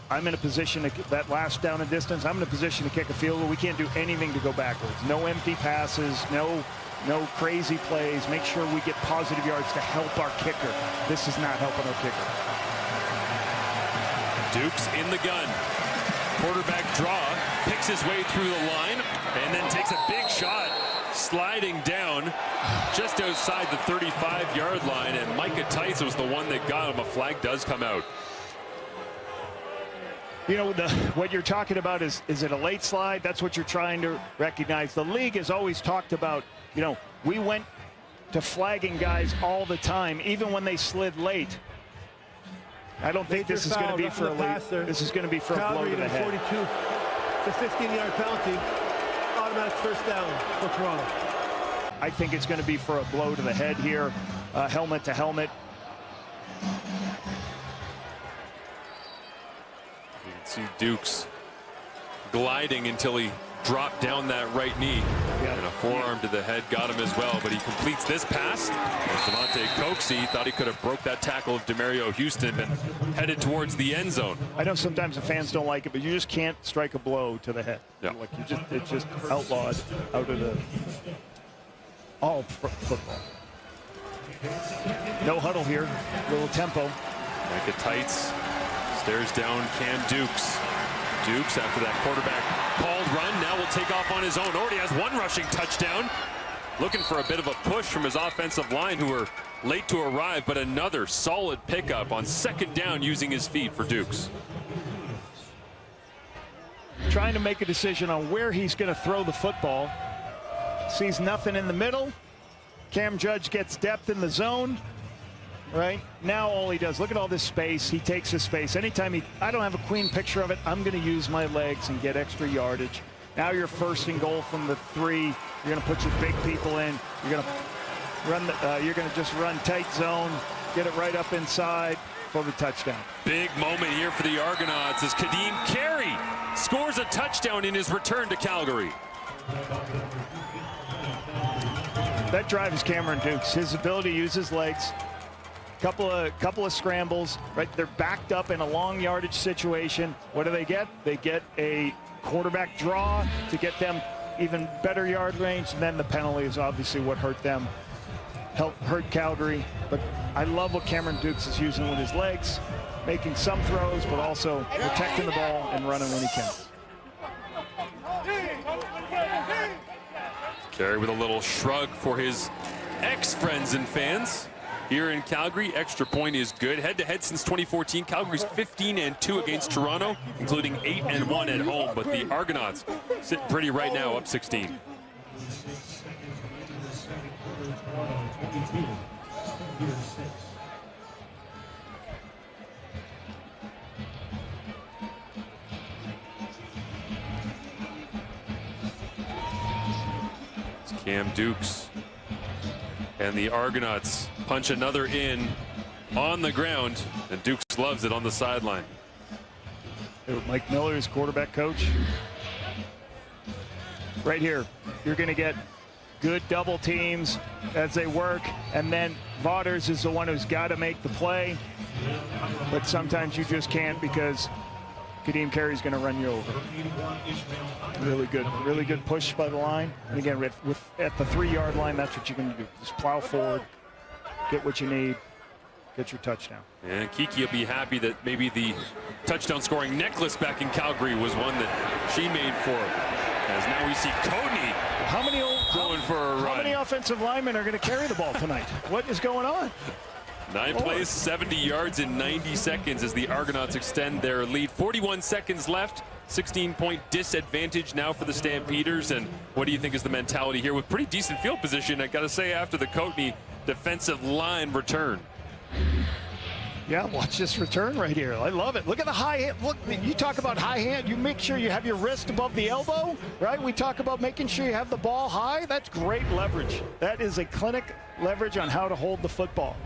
I'm in a position to, that last down and distance, I'm in a position to kick a field goal. We can't do anything to go backwards. No empty passes, no crazy plays. Make sure we get positive yards to help our kicker. This is not helping our kicker. Dukes in the gun. Quarterback draw, picks his way through the line, and then takes a big shot, sliding down just outside the 35-yard line, and Micah Tice was the one that got him. A flag does come out. You know, what you're talking about is it a late slide? That's what you're trying to recognize. The league has always talked about, you know, we went to flagging guys all the time, even when they slid late. I don't think this is going to be for a late. This is going to be for a blow to the head. 42. It's a 15-yard penalty. Automatic first down for Toronto. I think it's going to be for a blow to the head here, helmet to helmet. You can see Dukes gliding until he dropped down that right knee, and a forearm to the head got him as well, but he completes this pass. Devontae Coxie thought he could have broke that tackle of DeMario Houston and headed towards the end zone. I know sometimes the fans don't like it, but you just can't strike a blow to the head. Yeah. Like it's just outlawed out of the all football. No huddle here, little tempo. Micah Tice stares down Cam Dukes. Dukes, after that quarterback called run, now will take off on his own. Already has 1 rushing touchdown. Looking for a bit of a push from his offensive line, who were late to arrive, but another solid pickup on 2nd down using his feet for Dukes. Trying to make a decision on where he's going to throw the football. Sees nothing in the middle. Cam Judge gets depth in the zone. Right now, all he does, look at all this space. He takes his space. Anytime I don't have a clean picture of it, I'm going to use my legs and get extra yardage. Now you're 1st and goal from the 3. You're going to put your big people in. You're going to run. You're going to just run tight zone, get it right up inside for the touchdown. Big moment here for the Argonauts as Kadeem Carey scores a touchdown in his return to Calgary. That drive is Cameron Dukes. His ability to use his legs. Couple of scrambles, right? They're backed up in a long yardage situation. What do they get? They get a quarterback draw to get them even better yard range. And then the penalty is obviously what hurt them, hurt Calgary. But I love what Cameron Dukes is using with his legs, making some throws, but also protecting the ball and running when he can. Carey with a little shrug for his ex-friends and fans. Here in Calgary, extra point is good. Head-to-head since 2014, Calgary's 15-2 against Toronto, including 8-1 at home. But the Argonauts sit pretty right now, up 16. It's Cam Dukes. And the Argonauts punch another in on the ground, and Dukes loves it on the sideline. Mike Miller is quarterback coach. Right here, you're going to get good double teams as they work, and then Vaughters is the one who's got to make the play. But sometimes you just can't because Kadeem Carey's going to run you over. Really good push by the line. And again, with at the 3-yard line, that's what you're going to do. Just plow forward, get what you need, get your touchdown. And Kiki will be happy that maybe the touchdown scoring necklace back in Calgary was one that she made for him. As now we see Cody going for a run. How many offensive linemen are going to carry the ball tonight? What is going on? 9 plays, 70 yards in 90 seconds as the Argonauts extend their lead. 41 seconds left, 16-point disadvantage now for the Stampeders. And what do you think is the mentality here with pretty decent field position, I got to say, after the Coatney defensive line return? Yeah, watch this return right here. I love it. Look at the high hand. Look, you talk about high hand. You make sure you have your wrist above the elbow, right? We talk about making sure you have the ball high. That's great leverage. That is a clinic leverage on how to hold the football.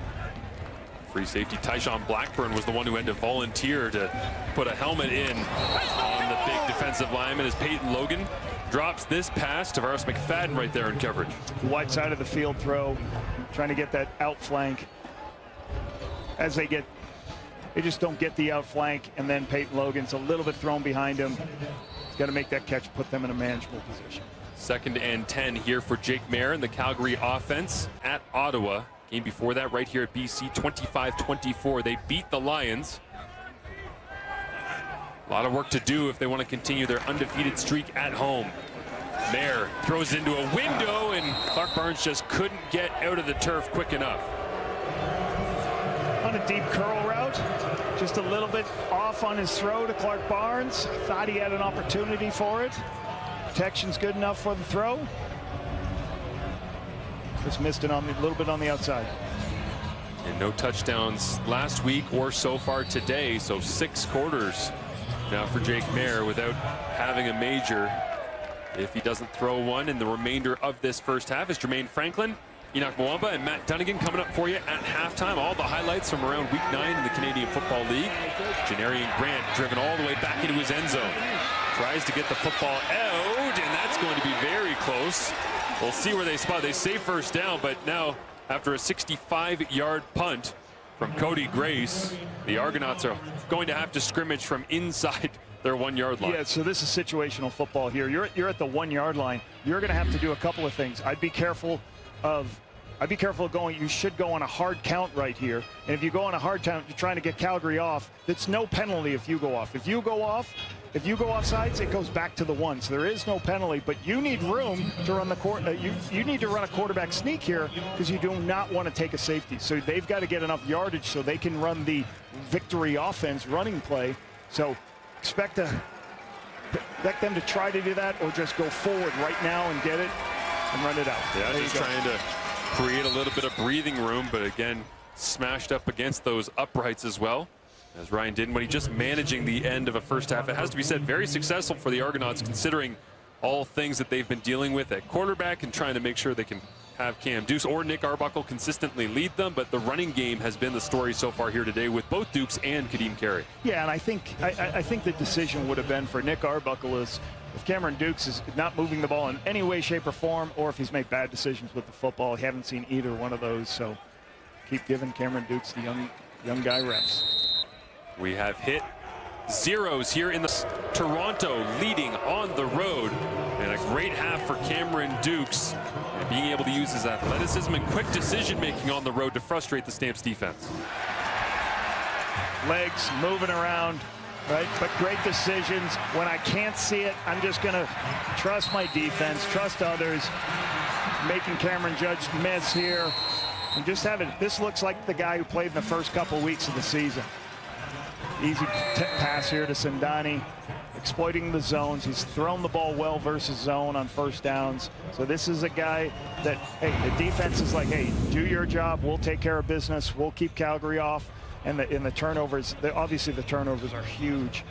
Free safety Tyshawn Blackburn was the one who had to volunteer to put a helmet in on the big defensive lineman as Peyton Logan drops this pass to Tavares McFadden right there in coverage. Wide side of the field throw, trying to get that out flank. As they just don't get the out flank, and then Peyton Logan's a little bit thrown behind him. He's got to make that catch, put them in a manageable position. 2nd and 10 here for Jake Mayer and the Calgary offense at Ottawa. Game before that right here at BC, 25-24. They beat the Lions. A lot of work to do if they want to continue their undefeated streak at home. Mayer throws into a window, and Clark Barnes just couldn't get out of the turf quick enough. On a deep curl route, just a little bit off on his throw to Clark Barnes. Thought he had an opportunity for it. Protection's good enough for the throw. Just missed it on a little bit on the outside. And no touchdowns last week or so far today, so 6 quarters now for Jake Mayer without having a major. If he doesn't throw one in the remainder of this first half, is Jermaine Franklin, Enoch Mwamba, and Matt Dunnigan coming up for you at halftime. All the highlights from around week 9 in the Canadian Football League. Janarian Grant driven all the way back into his end zone. Tries to get the football out, and that's going to be very close. We'll see where they spot. They save first down, but now after a 65-yard punt from Cody Grace, the Argonauts are going to have to scrimmage from inside their 1-yard line. Yeah, so this is situational football here. You're at the 1-yard line. You're going to have to do a couple of things. I'd be careful of going. You should go on a hard count right here. And if you go on a hard count, you're trying to get Calgary off. That's no penalty if you go off. If you go offsides, it goes back to the 1. So there is no penalty, but you need room to run the you need to run a quarterback sneak here because you do not want to take a safety. So they've got to get enough yardage so they can run the victory offense running play. So expect them to try to do that or just go forward right now and get it and run it out. Yeah, just trying to create a little bit of breathing room, but again, smashed up against those uprights as well, as Ryan did when he just managing the end of a first half. It has to be said, very successful for the Argonauts considering all things that they've been dealing with at quarterback and trying to make sure they can have Cam Dukes or Nick Arbuckle consistently lead them, but the running game has been the story so far here today with both Dukes and Kadeem Carey. Yeah, and I think the decision would have been for Nick Arbuckle is if Cameron Dukes is not moving the ball in any way, shape, or form, or if he's made bad decisions with the football. I haven't seen either one of those, so keep giving Cameron Dukes the young guy reps. We have hit zeros here in the Toronto leading on the road, and a great half for Cameron Dukes, and being able to use his athleticism and quick decision making on the road to frustrate the Stamps defense. Legs moving around, right? But great decisions. When I can't see it, I'm just going to trust my defense, trust others, making Cameron Judge miss here, and just have it. This looks like the guy who played in the first couple weeks of the season. Easy pass here to Sindani, exploiting the zones. He's thrown the ball well versus zone on first downs. So this is a guy that, hey, the defense is like, hey, do your job. We'll take care of business. We'll keep Calgary off. And the turnovers, obviously the turnovers are huge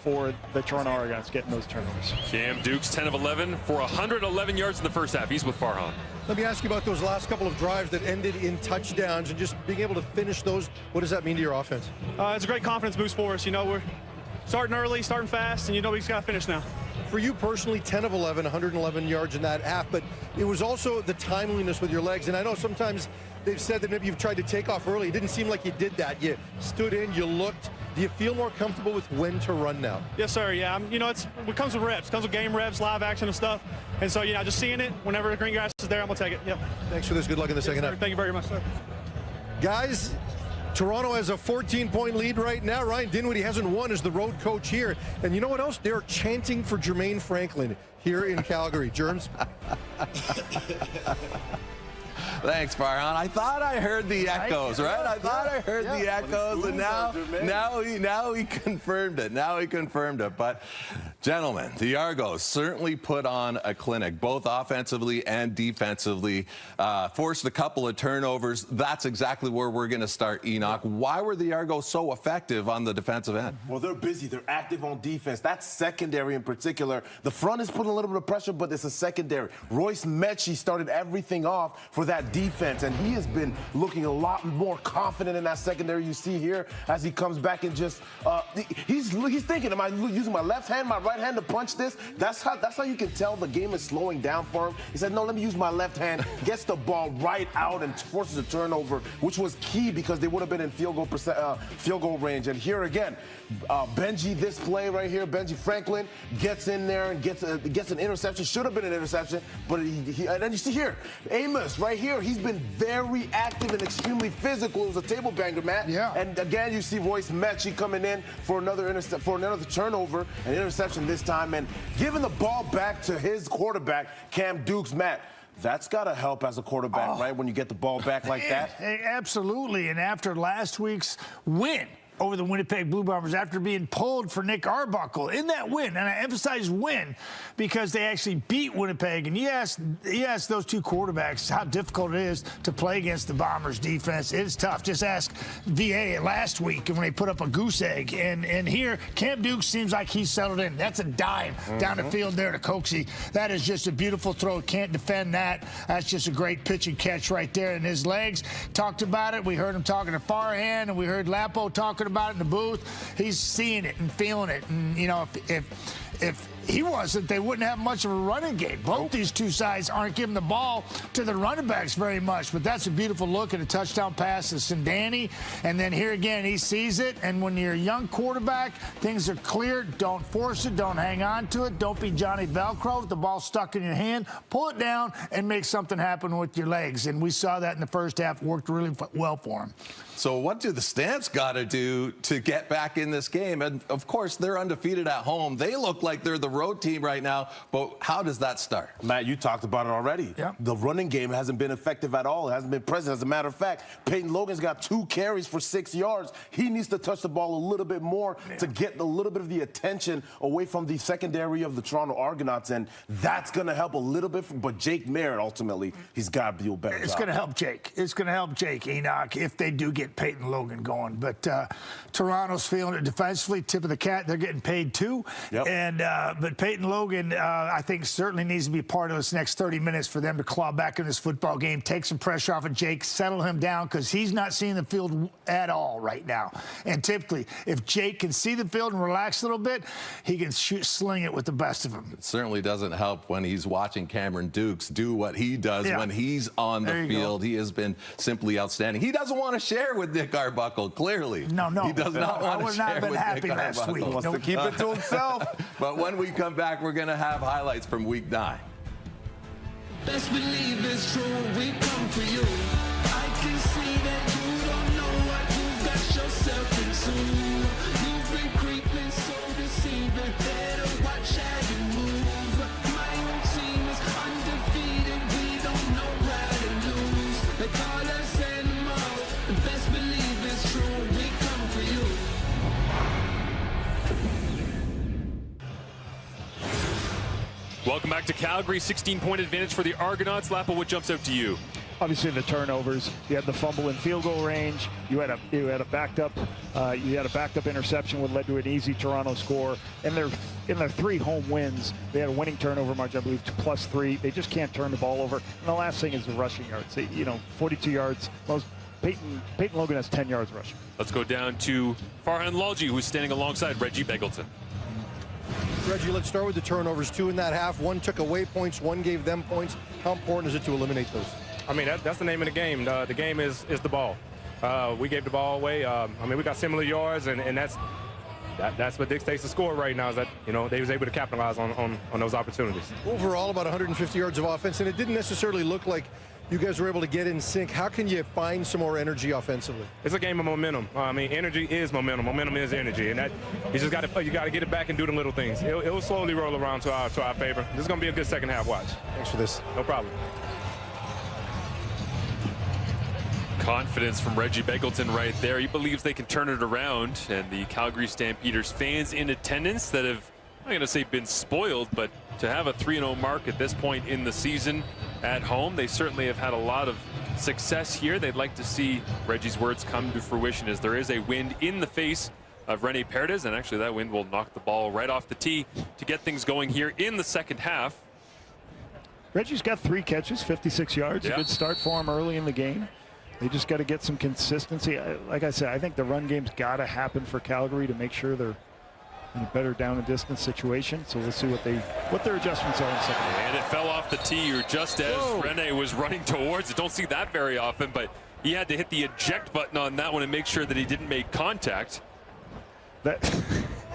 for the Toronto Argonauts, getting those turnovers. Cam Dukes, 10 of 11 for 111 yards in the first half. He's with Farhan. Let me ask you about those last couple of drives that ended in touchdowns and just being able to finish those. What does that mean to your offense? It's a great confidence boost for us. You know, we're starting early, starting fast, and you know we just got to finish now. For you personally, 10 of 11, 111 yards in that half, but it was also the timeliness with your legs. And I know sometimes they've said that maybe you've tried to take off early. It didn't seem like you did that. You stood in, you looked, Do you feel more comfortable with when to run now? Yes, sir. Yeah, you know, it comes with reps. It comes with game reps, live action and stuff. And so, you know, just seeing it, whenever the green grass is there, I'm going to take it. Yep. Thanks for this. Good luck in the second half. Thank you very much, sir. Guys, Toronto has a 14-point lead right now. Ryan Dinwiddie hasn't won as the road coach here. And you know what else? They're chanting for Jermaine Franklin here in Calgary. Germs? Thanks, Farhan. I thought I heard the echoes, right? I thought I heard the echoes, and now he confirmed it. Now he confirmed it. But, gentlemen, the Argos certainly put on a clinic, both offensively and defensively. Forced a couple of turnovers. That's exactly where we're going to start, Enoch. Why were the Argos so effective on the defensive end? Well, they're busy. They're active on defense. That's secondary in particular. The front is putting a little bit of pressure, but it's a secondary. Royce Mechie started everything off for that defense, and he has been looking a lot more confident in that secondary. You see here as he comes back and just he's thinking, am I using my left hand, my right hand to punch this? That's how you can tell the game is slowing down for him. He said, no, let me use my left hand. Gets the ball right out and forces a turnover, which was key because they would have been in field goal range. And here again, Benji, this play right here, Benji Franklin gets in there and gets an interception. Should have been an interception, but and then you see here, Amos right here, he's been very active and extremely physical. It was a table banger, Matt. Yeah. And again, you see Royce Mechie coming in for another turnover, an interception this time, and giving the ball back to his quarterback, Cam Dukes. Matt, that's got to help as a quarterback, right, when you get the ball back like that? Absolutely. And after last week's win over the Winnipeg Blue Bombers, after being pulled for Nick Arbuckle in that win, and I emphasize win because they actually beat Winnipeg. And you ask those two quarterbacks how difficult it is to play against the Bombers defense. It's tough. Just ask VA last week when they put up a goose egg. And here, Cam Dukes seems like he's settled in. That's a dime down the field there to Coxie. That is just a beautiful throw. Can't defend that. That's just a great pitch and catch right there. And his legs, talked about it. We heard him talking to Farhan, and we heard Lapo talking about it in the booth. He's seeing it and feeling it. And, you know, if he wasn't, they wouldn't have much of a running game. Both these two sides aren't giving the ball to the running backs very much, but that's a beautiful look and a touchdown pass to Sindani. And then here again, he sees it, and when you're a young quarterback, things are clear. Don't force it. Don't hang on to it. Don't be Johnny Velcro with the ball stuck in your hand. Pull it down and make something happen with your legs. And we saw that in the first half. Worked really well for him. So what do the Stamps got to do to get back in this game? And, of course, they're undefeated at home. They look like they're the road team right now, but how does that start? Matt, you talked about it already. Yeah. The running game hasn't been effective at all. It hasn't been present. As a matter of fact, Peyton Logan's got 2 carries for 6 yards. He needs to touch the ball a little bit more to get a little bit of the attention away from the secondary of the Toronto Argonauts, and that's going to help a little bit. But Jake Merritt, ultimately, he's got to do a better job. It's going to help Jake. It's going to help Jake, Enoch, if they do get Peyton Logan going. But Toronto's feeling it defensively. Tip of the cat. They're getting paid too. Yep. And but Peyton Logan, I think, certainly needs to be part of this next 30 minutes for them to claw back in this football game, take some pressure off of Jake, settle him down, because he's not seeing the field at all right now. And typically, if Jake can see the field and relax a little bit, he can sling it with the best of them. It certainly doesn't help when he's watching Cameron Dukes do what he does when he's on the field. He has been simply outstanding. He doesn't want to share with Nick Arbuckle, clearly. No. He does not want to share with happy Nick last Arbuckle. week. He wants to keep it to himself. But when we come back, we're going to have highlights from Week 9. Best believe it's true, we come for you. I can see that you don't know what you've got yourself into. You've been creeping so deceiving, better watch how you move. My own team is undefeated, we don't know how to lose. They call us animals, the best believe it's true, we come for you. Welcome back to Calgary. 16-point advantage for the Argonauts. Lapo, what jumps out to you? Obviously, the turnovers. You had the fumble in field goal range. You had a backed up interception, which led to an easy Toronto score. And in their 3 home wins, they had a winning turnover margin, I believe, +3. They just can't turn the ball over. And the last thing is the rushing yards. 42 yards. Peyton Logan has 10 yards rushing. Let's go down to Farhan Lalji, who's standing alongside Reggie Beggleton. Reggie, let's start with the turnovers. 2 in that half. 1 took away points. 1 gave them points. How important is it to eliminate those? I mean, that's the name of the game. The game is the ball. We gave the ball away. I mean, we got similar yards, and that's what dictates the score right now, is that, you know, they was able to capitalize on those opportunities. Overall, about 150 yards of offense, and it didn't necessarily look like you guys were able to get in sync. How can you find some more energy offensively? It's a game of momentum. I mean, energy is momentum. Momentum is energy, and that you just got to get it back and do the little things. It will slowly roll around to our favor. This is going to be a good second half watch. Thanks for this. No problem. Confidence from Reggie Begelton right there. He believes they can turn it around, and the Calgary Stampeders fans in attendance that have, I'm not going to say been spoiled, but to have a 3-0 mark at this point in the season at home, they certainly have had a lot of success here. They'd like to see Reggie's words come to fruition, as there is a wind in the face of Rene Paredes, and actually that wind will knock the ball right off the tee to get things going here in the second half. Reggie's got 3 catches, 56 yards. Yeah. A good start for him early in the game. They just got to get some consistency. Like I said, I think the run game's got to happen for Calgary to make sure they're in a better down and distance situation. So we'll see what their adjustments are in the second half. And it fell off the tee, or just as Rene was running towards it. Don't see that very often, but he had to hit the eject button on that one and make sure that he didn't make contact.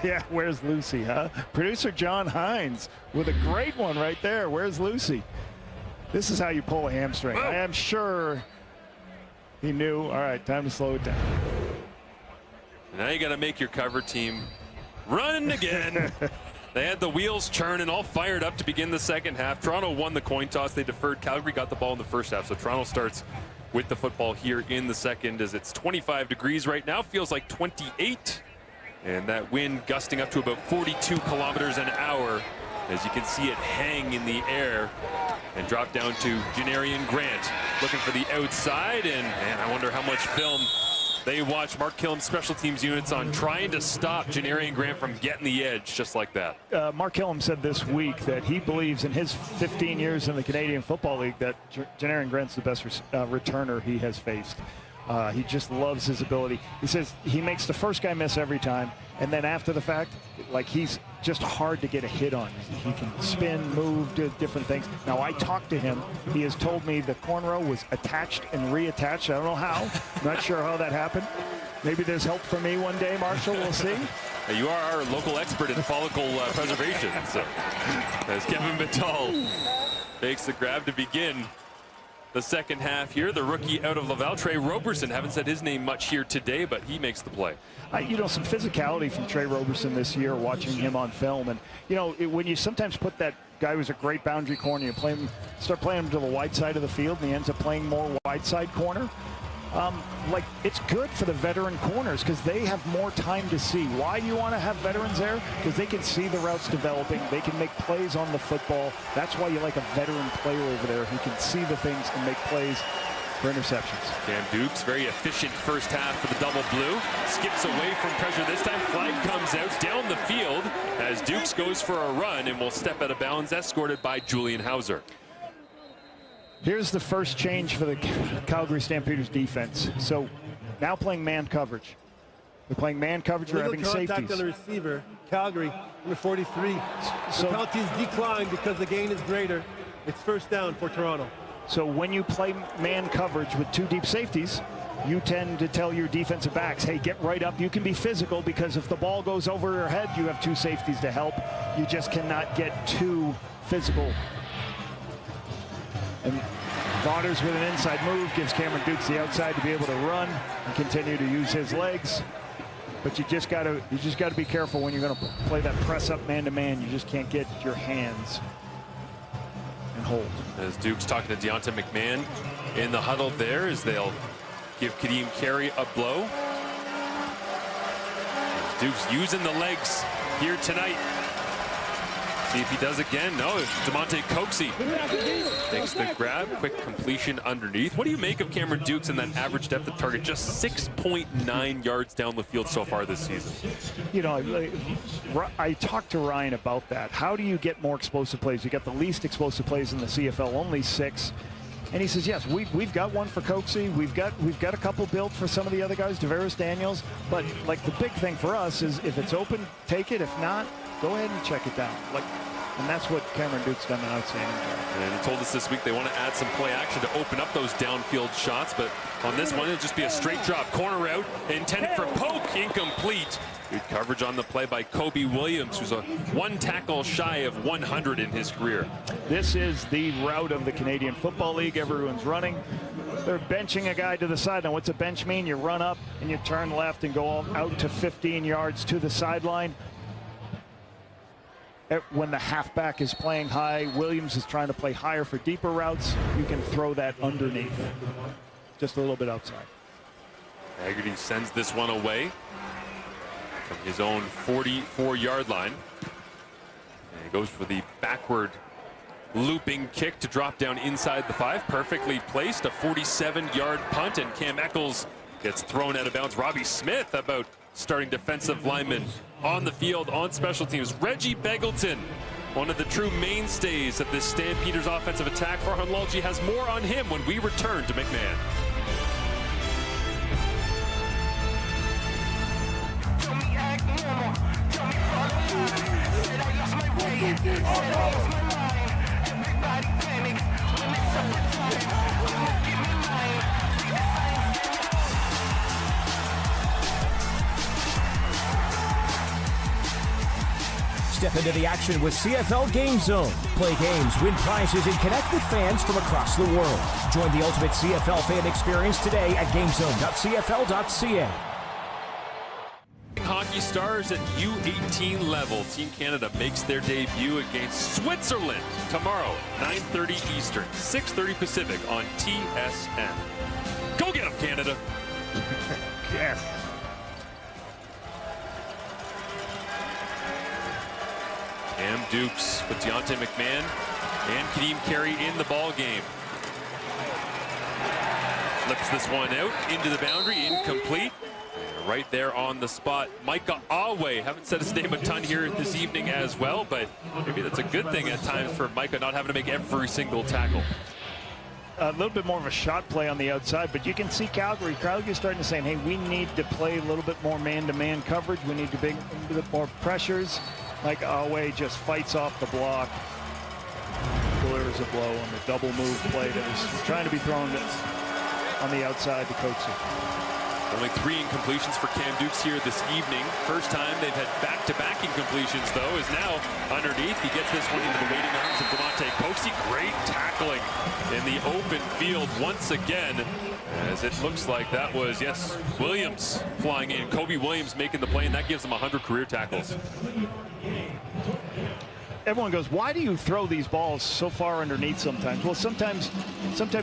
Yeah, where's Lucy, huh? Producer John Hines with a great one right there. Where's Lucy? This is how you pull a hamstring. I am sure he knew. All right, time to slow it down. Now you got to make your cover team run again. They had the wheels churning, all fired up to begin the second half. Toronto won the coin toss. They deferred. Calgary got the ball in the first half. So Toronto starts with the football here in the second, as it's 25 degrees right now. Feels like 28. And that wind gusting up to about 42 kilometers an hour, as you can see it hang in the air and drop down to Janarian Grant, looking for the outside. And man, I wonder how much film they watch Mark Killam's special teams units on trying to stop Janarian Grant from getting the edge just like that. Mark Killam said this week that he believes in his 15 years in the Canadian Football League that Janarian Grant's the best returner he has faced. He just loves his ability. He says he makes the first guy miss every time, and then after the fact, like, he's just hard to get a hit on. He can spin, move, do different things. Now, I talked to him. He has told me the cornrow was attached and reattached. I don't know how. Not sure how that happened. Maybe there's help for me one day, Marshall. We'll see. You are our local expert in follicle preservation. So, as Kevin Vitale makes the grab to begin the second half here, the rookie out of Laval, Trey Roberson. Haven't said his name much here today, but he makes the play. You know, some physicality from Trey Roberson this year, watching him on film. And, you know, when you sometimes put that guy who's a great boundary corner, you start playing him to the wide side of the field, and he ends up playing more wide side corner. Like, it's good for the veteran corners because they have more time to see. Why do you want to have veterans there? Because they can see the routes developing. They can make plays on the football. That's why you like a veteran player over there who can see the things and make plays for interceptions. Cam Dukes, very efficient first half for the double blue. Skips away from pressure this time. Flag comes out down the field as Dukes goes for a run and will step out of bounds, escorted by Julian Hauser. Here's the first change for the Calgary Stampeders defense. So now playing man coverage. They're playing man coverage. They're having contact safeties. on the receiver, Calgary, number 43. So the penalties decline because the gain is greater. It's first down for Toronto. So when you play man coverage with 2 deep safeties, you tend to tell your defensive backs, hey, get right up. You can be physical because if the ball goes over your head, you have 2 safeties to help. You just cannot get too physical. And Vaughters with an inside move gives Cameron Dukes the outside to be able to run and continue to use his legs. But you just got to be careful when you're going to play that press up man to man. You just can't get your hands and hold. As Dukes talking to Deonta McMahon in the huddle there, as they'll give Kadeem Carey a blow. Dukes using the legs here tonight. See if he does again. No, DeMonte Coxey takes the grab. Quick completion underneath. What do you make of Cameron Dukes and that average depth of target? Just 6.9 yards down the field so far this season. You know, I talked to Ryan about that. How do you get more explosive plays? You got the least explosive plays in the CFL, only 6. And he says, yes, we've got one for Coxey. We've got a couple built for some of the other guys, Tavares Daniels. But, like, the big thing for us is if it's open, take it. If not, go ahead and check it down. Like, And that's what Cameron Duke's done an outstanding job. And he told us this week they want to add some play action to open up those downfield shots, but on this one, it'll just be a straight drop. Corner route, intended for poke, incomplete. Good coverage on the play by Kobe Williams, who's a one tackle shy of 100 in his career. This is the route of the Canadian Football League. Everyone's running. They're benching a guy to the side. Now, what's a bench mean? You run up and you turn left and go out to 15 yards to the sideline. When the halfback is playing high, Williams is trying to play higher for deeper routes. You can throw that underneath, just a little bit outside. Haggerty sends this one away from his own 44-yard line. And he goes for the backward looping kick to drop down inside the 5. Perfectly placed, a 47-yard punt, and Cam Eccles gets thrown out of bounds. Robbie Smith, about starting defensive lineman on the field on special teams. Reggie Beggleton, one of the true mainstays of this Stampeders offensive attack. Farhan Lalji has more on him when we return to McMahon. Step into the action with CFL Game Zone. Play games, win prizes, and connect with fans from across the world. Join the ultimate CFL fan experience today at gamezone.cfl.ca. Hockey stars at U18 level. Team Canada makes their debut against Switzerland tomorrow, 9:30 Eastern, 6:30 Pacific on TSN. Go get them, Canada. Yes. Cam Dukes with Deontay McMahon and Kadeem Carey in the ball game. Flips this one out into the boundary, incomplete. Right there on the spot, Micah Awe. Haven't said his name a ton here this evening as well, but maybe that's a good thing at times for Micah not having to make every single tackle. A little bit more of a shot play on the outside, but you can see Calgary starting to say, hey, we need to play a little bit more man-to-man coverage. We need to big a bit more pressures. Like Awe just fights off the block, delivers a blow on the double move play that was trying to be thrown on the outside to Coatsy. Only 3 incompletions for Cam Dukes here this evening. First time they've had back-to-back incompletions, though, is now underneath. He gets this one into the waiting arms of Demonte Coatsy. Great tackling in the open field once again, as it looks like that was, yes, Williams flying in. Kobe Williams making the play, and that gives him 100 career tackles. Everyone goes, why do you throw these balls so far underneath sometimes? Well, sometimes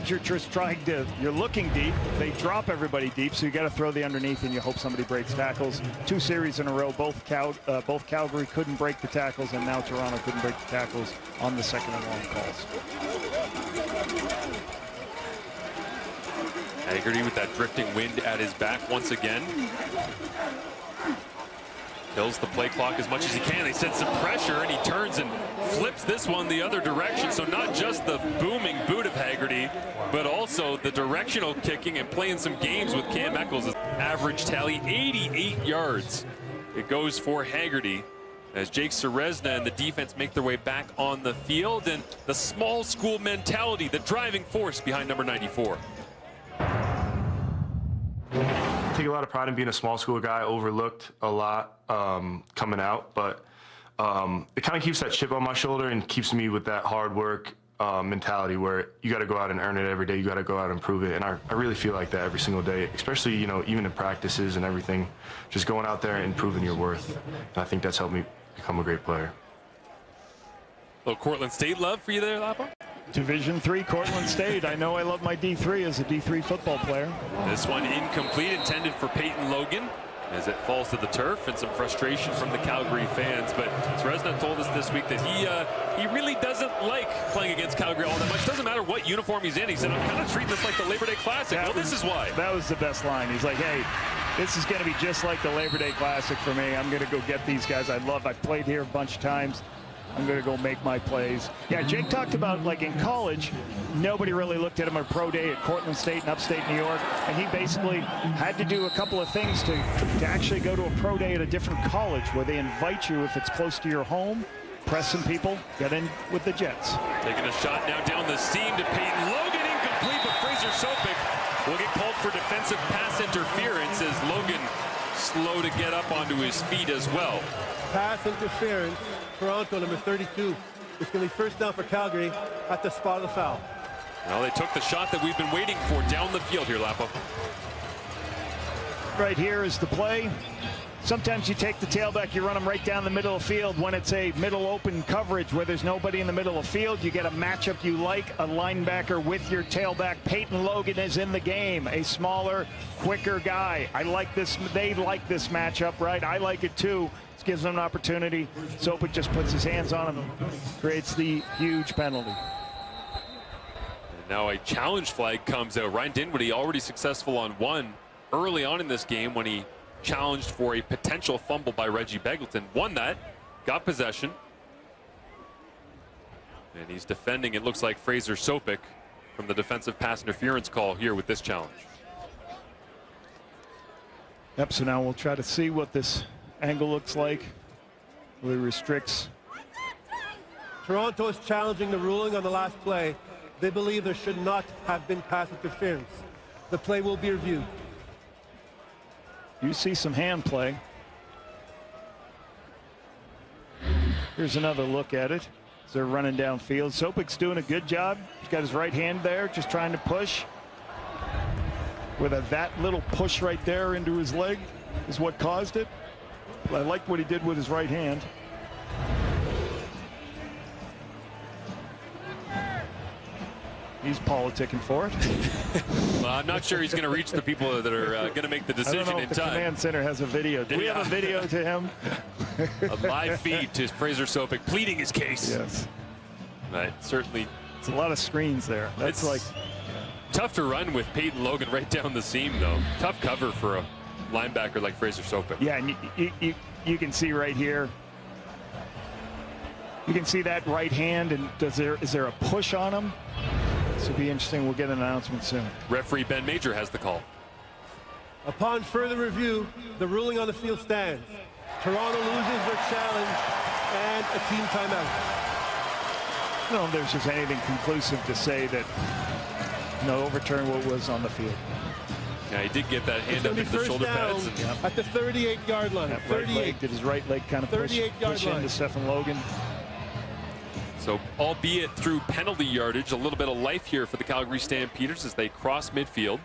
you're just trying to, you're looking deep. They drop everybody deep, so you got to throw the underneath and you hope somebody breaks tackles. 2 series in a row, both Calgary couldn't break the tackles, and now Toronto couldn't break the tackles on the second and long calls. Haggerty with that drifting wind at his back once again. Kills the play clock as much as he can. They send some pressure, and he turns and flips this one the other direction. So not just the booming boot of Haggerty, but also the directional kicking and playing some games with Cam Eccles. Average tally, 88 yards. It goes for Haggerty as Jake Serezna and the defense make their way back on the field. And the small school mentality, the driving force behind number 94. I take a lot of pride in being a small school guy, overlooked a lot coming out, but it kind of keeps that chip on my shoulder and keeps me with that hard work mentality where you got to go out and earn it every day. You got to go out and prove it. And I really feel like that every single day, especially, you know, even in practices and everything, just going out there and proving your worth. And I think that's helped me become a great player. Little Cortland State love for you there, Lapo? Division III Cortland State. I know I love my D3 as a D3 football player. This one incomplete, intended for Peyton Logan, as it falls to the turf, and some frustration from the Calgary fans. But Serezna told us this week that he really doesn't like playing against Calgary all that much. Doesn't matter what uniform he's in. He said, I'm kind of treating this like the Labor Day Classic. Well, this is why. That was the best line. He's like, hey, this is going to be just like the Labor Day Classic for me. I'm going to go get these guys I've played here a bunch of times. I'm going to go make my plays. Yeah, Jake talked about, like, in college, nobody really looked at him at pro day at Cortland State and upstate New York, and he basically had to do a couple of things to actually go to a pro day at a different college where they invite you if it's close to your home, press some people, get in with the Jets. Taking a shot now down the seam to Peyton Logan, incomplete, but Fraser Sopik will get called for defensive pass interference as Logan slow to get up onto his feet as well. Pass interference, Toronto, number 32. It's going to be first down for Calgary at the spot of the foul. Well, they took the shot that we've been waiting for down the field here, Lapo. Right here is the play. Sometimes you take the tailback, you run them right down the middle of the field. When it's a middle open coverage where there's nobody in the middle of the field, you get a matchup you like, a linebacker with your tailback. Peyton Logan is in the game, a smaller, quicker guy. I like this. They like this matchup, right? I like it too. This gives them an opportunity. Sopik just puts his hands on him, creates the huge penalty. And now a challenge flag comes out. Ryan Dinwiddie already successful on one early on in this game when he challenged for a potential fumble by Reggie Begelton. Won that, got possession. And he's defending, it looks like, Fraser Sopik from the defensive pass interference call here with this challenge. Yep, so now we'll try to see what this angle looks like. Really restricts. Toronto is challenging the ruling on the last play. They believe there should not have been pass interference. The play will be reviewed. You see some hand play. Here's another look at it as they're running downfield. Sopik's doing a good job. He's got his right hand there, just trying to push. With that little push right there into his leg is what caused it. I like what he did with his right hand. He's politicking for it. Well, I'm not sure he's going to reach the people that are going to make the decision I don't know in if the time. command center has a video. Do we have a video to him? A live feed to Fraser Sopik pleading his case. Yes. But certainly. It's a lot of screens there. That's like tough to run with Peyton Logan right down the seam, though. Tough cover for a linebacker like Fraser Sopik. Yeah, and you can see right here. You can see that right hand, and is there a push on him? This will be interesting. We'll get an announcement soon. Referee Ben Major has the call. Upon further review, the ruling on the field stands. Toronto loses their challenge and a team timeout. I don't know if there's just anything conclusive to say that overturn what was on the field. Yeah, he did get that hand up into the shoulder pads. At the 38-yard line. That right leg, did his right leg kind of push into Stephen Logan. So, albeit through penalty yardage, a little bit of life here for the Calgary Stampeders as they cross midfield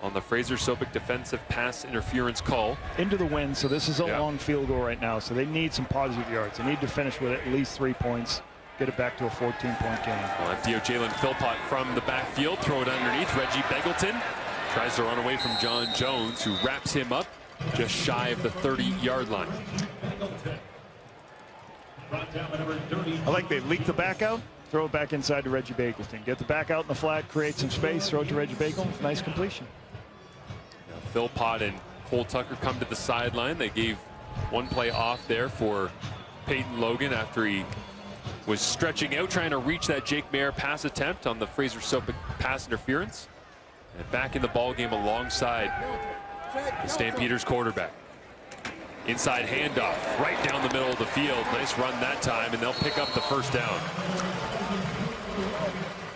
on the Fraser Sopik defensive pass interference call. Into the wind, so this is a long field goal right now, so they need some positive yards. They need to finish with at least 3 points, get it back to a 14-point game. Well, FDO Jalen Philpott from the backfield, throw it underneath. Reggie Begelton tries to run away from John Jones, who wraps him up just shy of the 30-yard line. I like they leak the back out, throw it back inside to Reggie Begelton. Get the back out in the flat, create some space, throw it to Reggie Begelton. Nice completion. Now, Philpott and Cole Tucker come to the sideline. They gave one play off there for Peyton Logan after he was stretching out, trying to reach that Jake Mayer pass attempt on the Fraser Sopik pass interference. And back in the ball game alongside the Stampeders quarterback. Inside handoff, right down the middle of the field. Nice run that time, and they'll pick up the first down.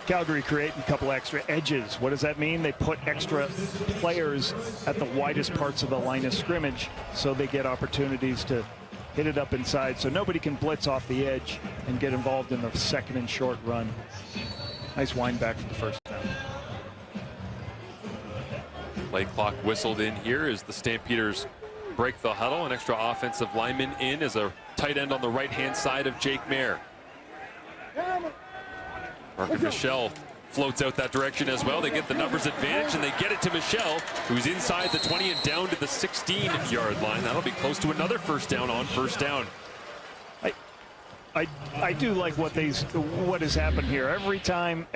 Calgary creating a couple extra edges. What does that mean? They put extra players at the widest parts of the line of scrimmage so they get opportunities to hit it up inside so nobody can blitz off the edge and get involved in the second and short run. Nice wind back for the first down. Play clock whistled in here as the Stampeders break the huddle. An extra offensive lineman in as a tight end on the right-hand side of Jake Mayer. Mark Michelle floats out that direction as well. They get the numbers advantage, and they get it to Michelle, who's inside the 20 and down to the 16-yard line. That'll be close to another first down on first down. I do like what has happened here. Every time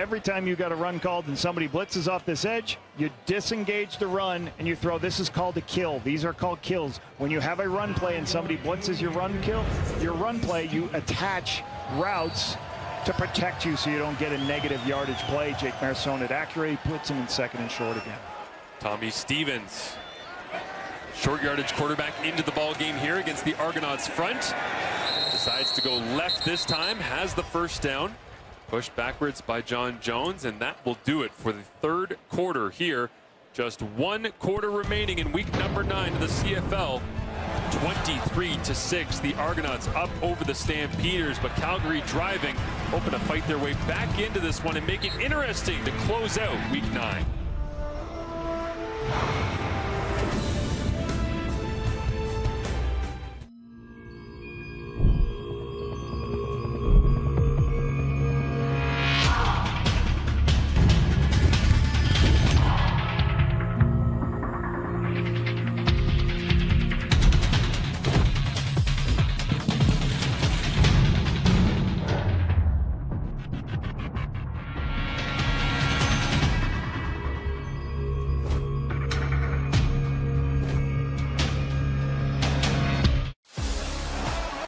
you got a run called and somebody blitzes off this edge, you disengage the run and you throw. This is called a kill. These are called kills. When you have a run play and somebody blitzes your run play, you attach routes to protect you so you don't get a negative yardage play. Jake Mayer throwing it accurately, puts him in second and short again. Tommy Stevens, short yardage quarterback, into the ball game here against the Argonauts front. Decides to go left this time, has the first down. Pushed backwards by John Jones, and that will do it for the third quarter here. Just 1 quarter remaining in week number 9 of the CFL. 23-6, the Argonauts up over the Stampeders, but Calgary driving, hoping to fight their way back into this one and make it interesting to close out week 9.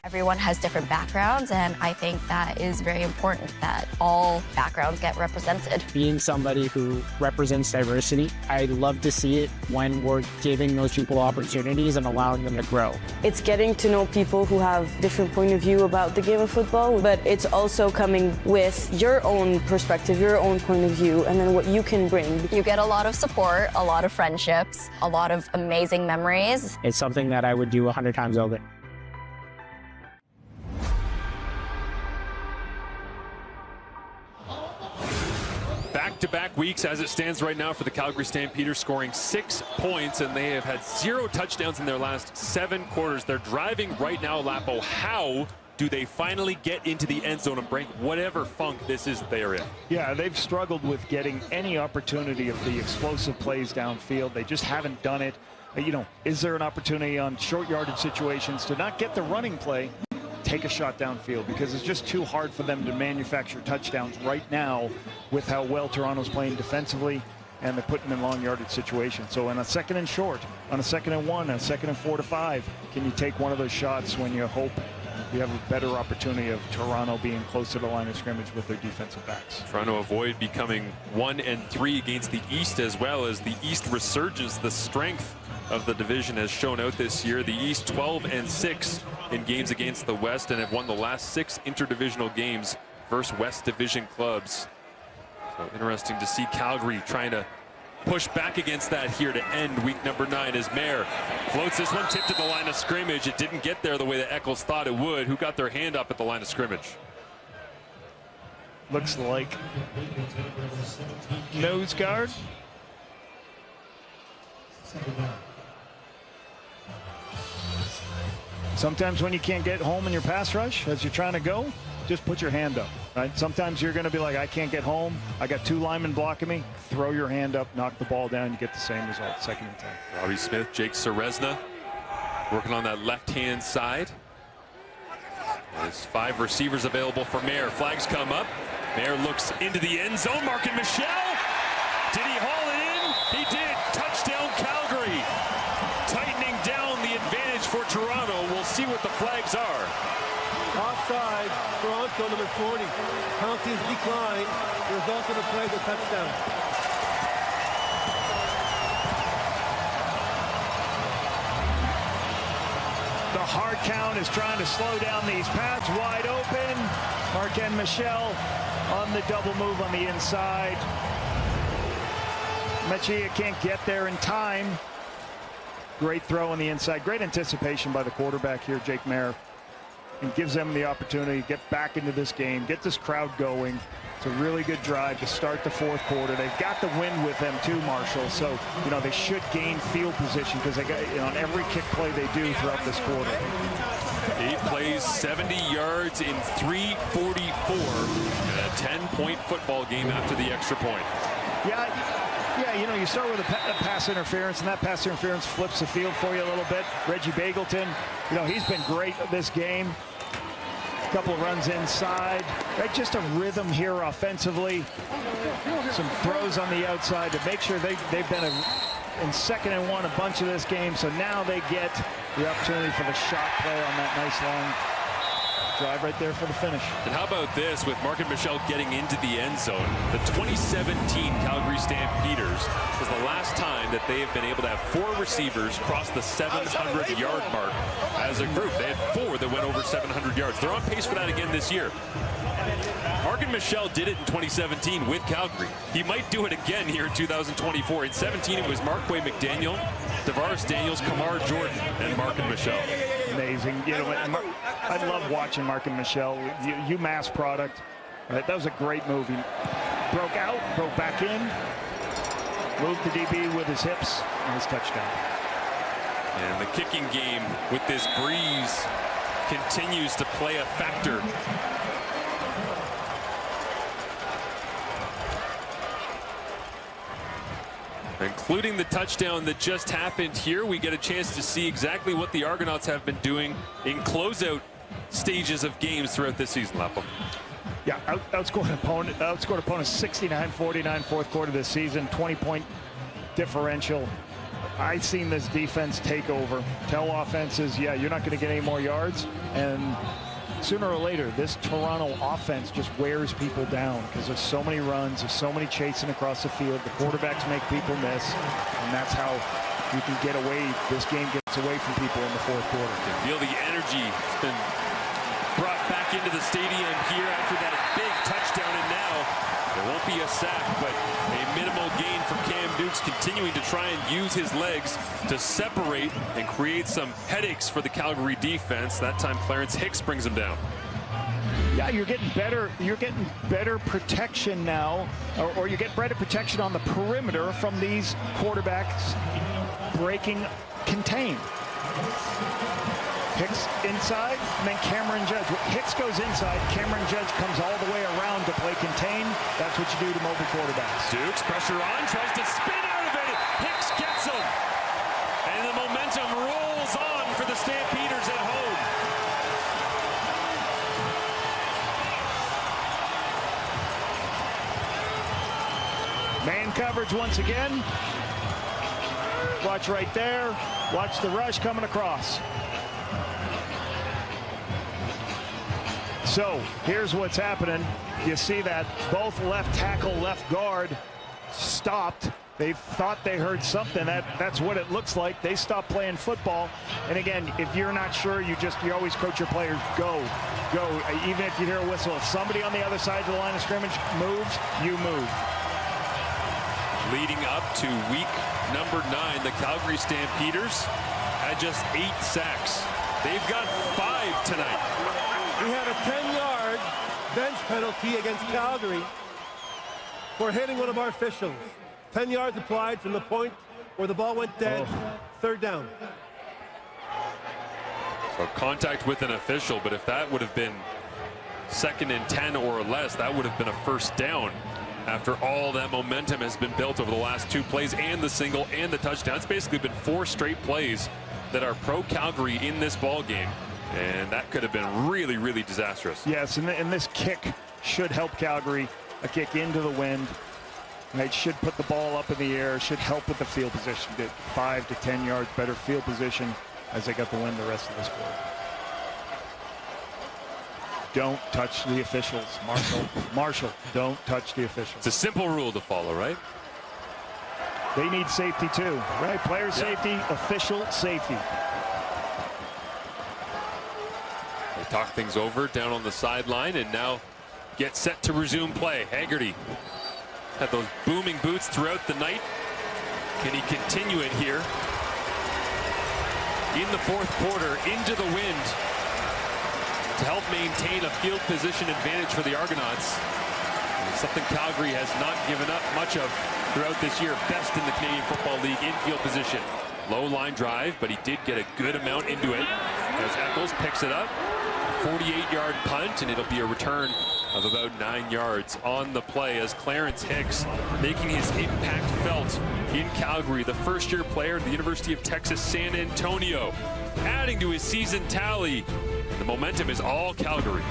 Everyone has different backgrounds, and I think that is very important that all backgrounds get represented. Being somebody who represents diversity, I love to see it when we're giving those people opportunities and allowing them to grow. It's getting to know people who have different point of view about the game of football, but it's also coming with your own perspective, your own point of view, and then what you can bring. You get a lot of support, a lot of friendships, a lot of amazing memories. It's something that I would do 100 times over. Back-to-back weeks as it stands right now for the Calgary Stampeders, scoring 6 points, and they have had 0 touchdowns in their last 7 quarters. They're driving right now, Lapo. How do they finally get into the end zone and break whatever funk this is they're in? Yeah, they've struggled with getting any opportunity of the explosive plays downfield. They just haven't done it. You know, is there an opportunity on short yardage situations to not get the running play, take a shot downfield, because it's just too hard for them to manufacture touchdowns right now with how well Toronto's playing defensively, and they're putting them in long yardage situations. So on a 2nd and short, on a 2nd and 1, on a 2nd and 4 to 5, can you take one of those shots when you hope you have a better opportunity of Toronto being close to the line of scrimmage with their defensive backs? Trying to avoid becoming 1-3 against the East, as well as the East resurges. The strength of the division has shown out this year. The East 12-6 in games against the West, and have won the last 6 interdivisional games versus West Division clubs. So interesting to see Calgary trying to push back against that here to end week number 9 as Mayer floats this one, tipped at the line of scrimmage. It didn't get there the way that Eccles thought it would. Who got their hand up at the line of scrimmage? Looks like nose guard. Sometimes when you can't get home in your pass rush as you're trying to go, just put your hand up, right? Sometimes you're going to be like, I can't get home. I got 2 linemen blocking me. Throw your hand up, knock the ball down, you get the same result, 2nd and 10. Robbie Smith, Jake Serezna working on that left-hand side. There's 5 receivers available for Mayer. Flags come up. Mayer looks into the end zone. Markin Michel. Did he haul it in? He did. Touchdown, Calgary. Tightening down the advantage for Toronto. We'll see what the flags are. Offside, Toronto, number 40. Penalties decline. The result of the play, the touchdown. The hard count is trying to slow down these paths. Wide open. Markin Michel on the double move on the inside. Mechia can't get there in time. Great throw on the inside. Great anticipation by the quarterback here, Jake Mayer. And gives them the opportunity to get back into this game, get this crowd going. It's a really good drive to start the 4th quarter. They've got the wind with them too, Marshall. So, you know, they should gain field position because they got, you know, on every kick play they do throughout this quarter. 8 plays, 70 yards in 3:44. And a 10-point football game after the extra point. Yeah, you know, you start with a pass interference, and that pass interference flips the field for you a little bit. Reggie Bagleton, you know, he's been great this game. A couple of runs inside. Right, just a rhythm here offensively. Some throws on the outside to make sure they've been in 2nd and 1 a bunch of this game. So now they get the opportunity for the shot play on that nice long Drive right there for the finish. And how about this with Mark and Michelle getting into the end zone? The 2017 Calgary Stampeders was the last time that they have been able to have 4 receivers cross the 700-yard mark as a group. They had 4 that went over 700 yards. They're on pace for that again this year. Mark and Michelle did it in 2017 with Calgary. He might do it again here in 2024. In 17, it was Marquay McDaniel, Tavares Daniels, Kamar Jordan, and Mark and Michelle. Amazing. You know, I love watching Mark and Michelle. UMass product. Right? That was a great movie. Broke out, broke back in, moved to DB with his hips, and his touchdown. And the kicking game with this breeze continues to play a factor. Including the touchdown that just happened here, we get a chance to see exactly what the Argonauts have been doing in closeout stages of games throughout this season, Lapo. Yeah, outscored opponents 69-49 fourth quarter this season, 20-point differential. I've seen this defense take over, tell offenses, yeah, you're not going to get any more yards, and sooner or later, this Toronto offense just wears people down because there's so many runs, there's so many chasing across the field. The quarterbacks make people miss, and that's how you can get away. This game gets away from people in the fourth quarter. You can feel the energy has been brought back into the stadium here after that big touchdown, and now there won't be a sack, but a minimal gain for Cam Dukes, continuing to try and use his legs to separate and create some headaches for the Calgary defense. That time Clarence Hicks brings him down. Yeah, you're getting better protection now, or you get better protection on the perimeter from these quarterbacks breaking contain. Hicks inside, and then Cameron Judge. Hicks goes inside, Cameron Judge comes all the way around to play contain. That's what you do to mobile quarterbacks. Dukes, pressure on, tries to spin out of it. Hicks gets him. And the momentum rolls on for the Stampeders at home. Man coverage once again. Watch right there. Watch the rush coming across. So here's what's happening. You see that both left tackle, left guard stopped. They thought they heard something. That's what it looks like. They stopped playing football. And again, if you're not sure, you always coach your players, go. Even if you hear a whistle, if somebody on the other side of the line of scrimmage moves, you move. Leading up to week number 9, the Calgary Stampeders had just 8 sacks. They've got 5 tonight. We had a 10-yard bench penalty against Calgary for hitting one of our officials. 10 yards applied from the point where the ball went dead. Third down. So contact with an official, but if that would have been 2nd and 10 or less, that would have been a first down after all that momentum has been built over the last 2 plays and the single and the touchdown. It's basically been 4 straight plays that are pro-Calgary in this ball game. And that could have been really, really disastrous. Yes, and this kick should help Calgary. A kick into the wind. And it should put the ball up in the air. Should help with the field position. Get 5 to 10 yards better field position as they got the win the rest of this quarter. Don't touch the officials, Marshall, don't touch the officials. It's a simple rule to follow, right? They need safety too, right? Player safety, official safety. They talk things over down on the sideline and now get set to resume play. Haggerty had those booming boots throughout the night. Can he continue it here in the fourth quarter into the wind to help maintain a field position advantage for the Argonauts? Something Calgary has not given up much of throughout this year. Best in the Canadian Football League in field position. Low line drive, but he did get a good amount into it as Eccles picks it up. 48-yard punt, and it'll be a return of about 9 yards on the play as Clarence Hicks making his impact felt in Calgary. The first-year player at the University of Texas San Antonio, adding to his season tally. The momentum is all Calgary.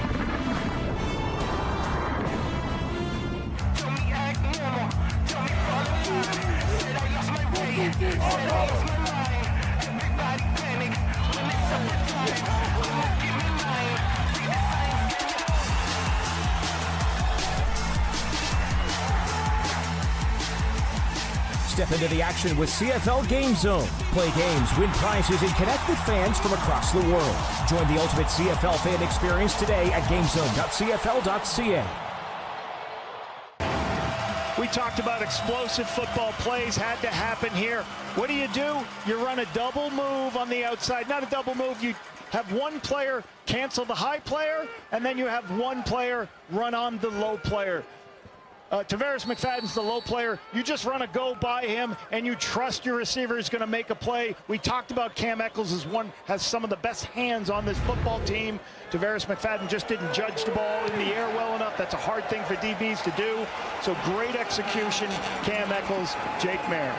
Step into the action with CFL Game Zone. Play games, win prizes, and connect with fans from across the world. Join the ultimate CFL fan experience today at gamezone.cfl.ca. We talked about explosive football plays had to happen here. What do? You run a double move on the outside. Not a double move. You have one player cancel the high player, and then you have one player run on the low player. Tavares McFadden's the low player. You just run a go by him, and you trust your receiver is going to make a play. We talked about Cam Eccles has some of the best hands on this football team. Tavares McFadden just didn't judge the ball in the air well enough. That's a hard thing for DBs to do. So great execution, Cam Eccles, Jake Mayer.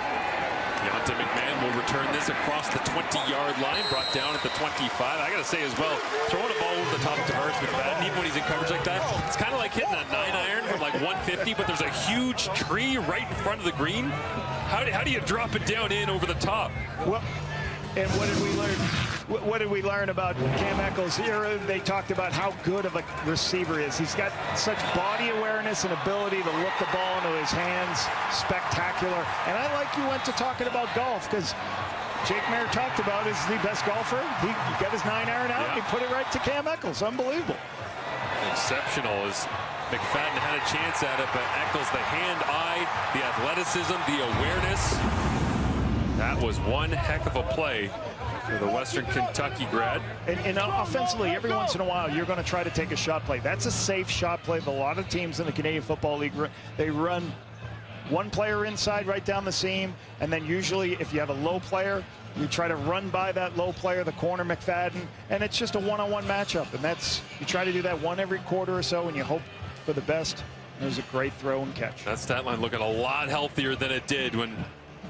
Deonta McMahon will return this across the 20-yard line, brought down at the 25. I got to say as well, throwing a ball over the top of Tavares McFadden, even when he's in coverage like that, it's kind of like hitting a 9-iron from like 150, but there's a huge tree right in front of the green. How do you drop it down in over the top? Well, and what did we learn? What did we learn about Cam Eccles here? They talked about how good of a receiver he is. He's got such body awareness and ability to look the ball into his hands. Spectacular. And I like you went to talking about golf, because Jake Mayer talked about is the best golfer. He got his 9-iron out, and he put it right to Cam Eccles. Unbelievable. Exceptional as McFadden had a chance at it, but Eccles, the hand-eye, the athleticism, the awareness. That was one heck of a play for the Western Kentucky grad. And offensively, every once in a while, you're going to try to take a shot play. That's a safe shot play. A lot of teams in the Canadian Football League, they run one player inside right down the seam, and then usually if you have a low player, you try to run by that low player, the corner McFadden, and it's just a one-on-one matchup. And you try to do that one every quarter or so, and you hope for the best. There's a great throw and catch. That stat line looking a lot healthier than it did when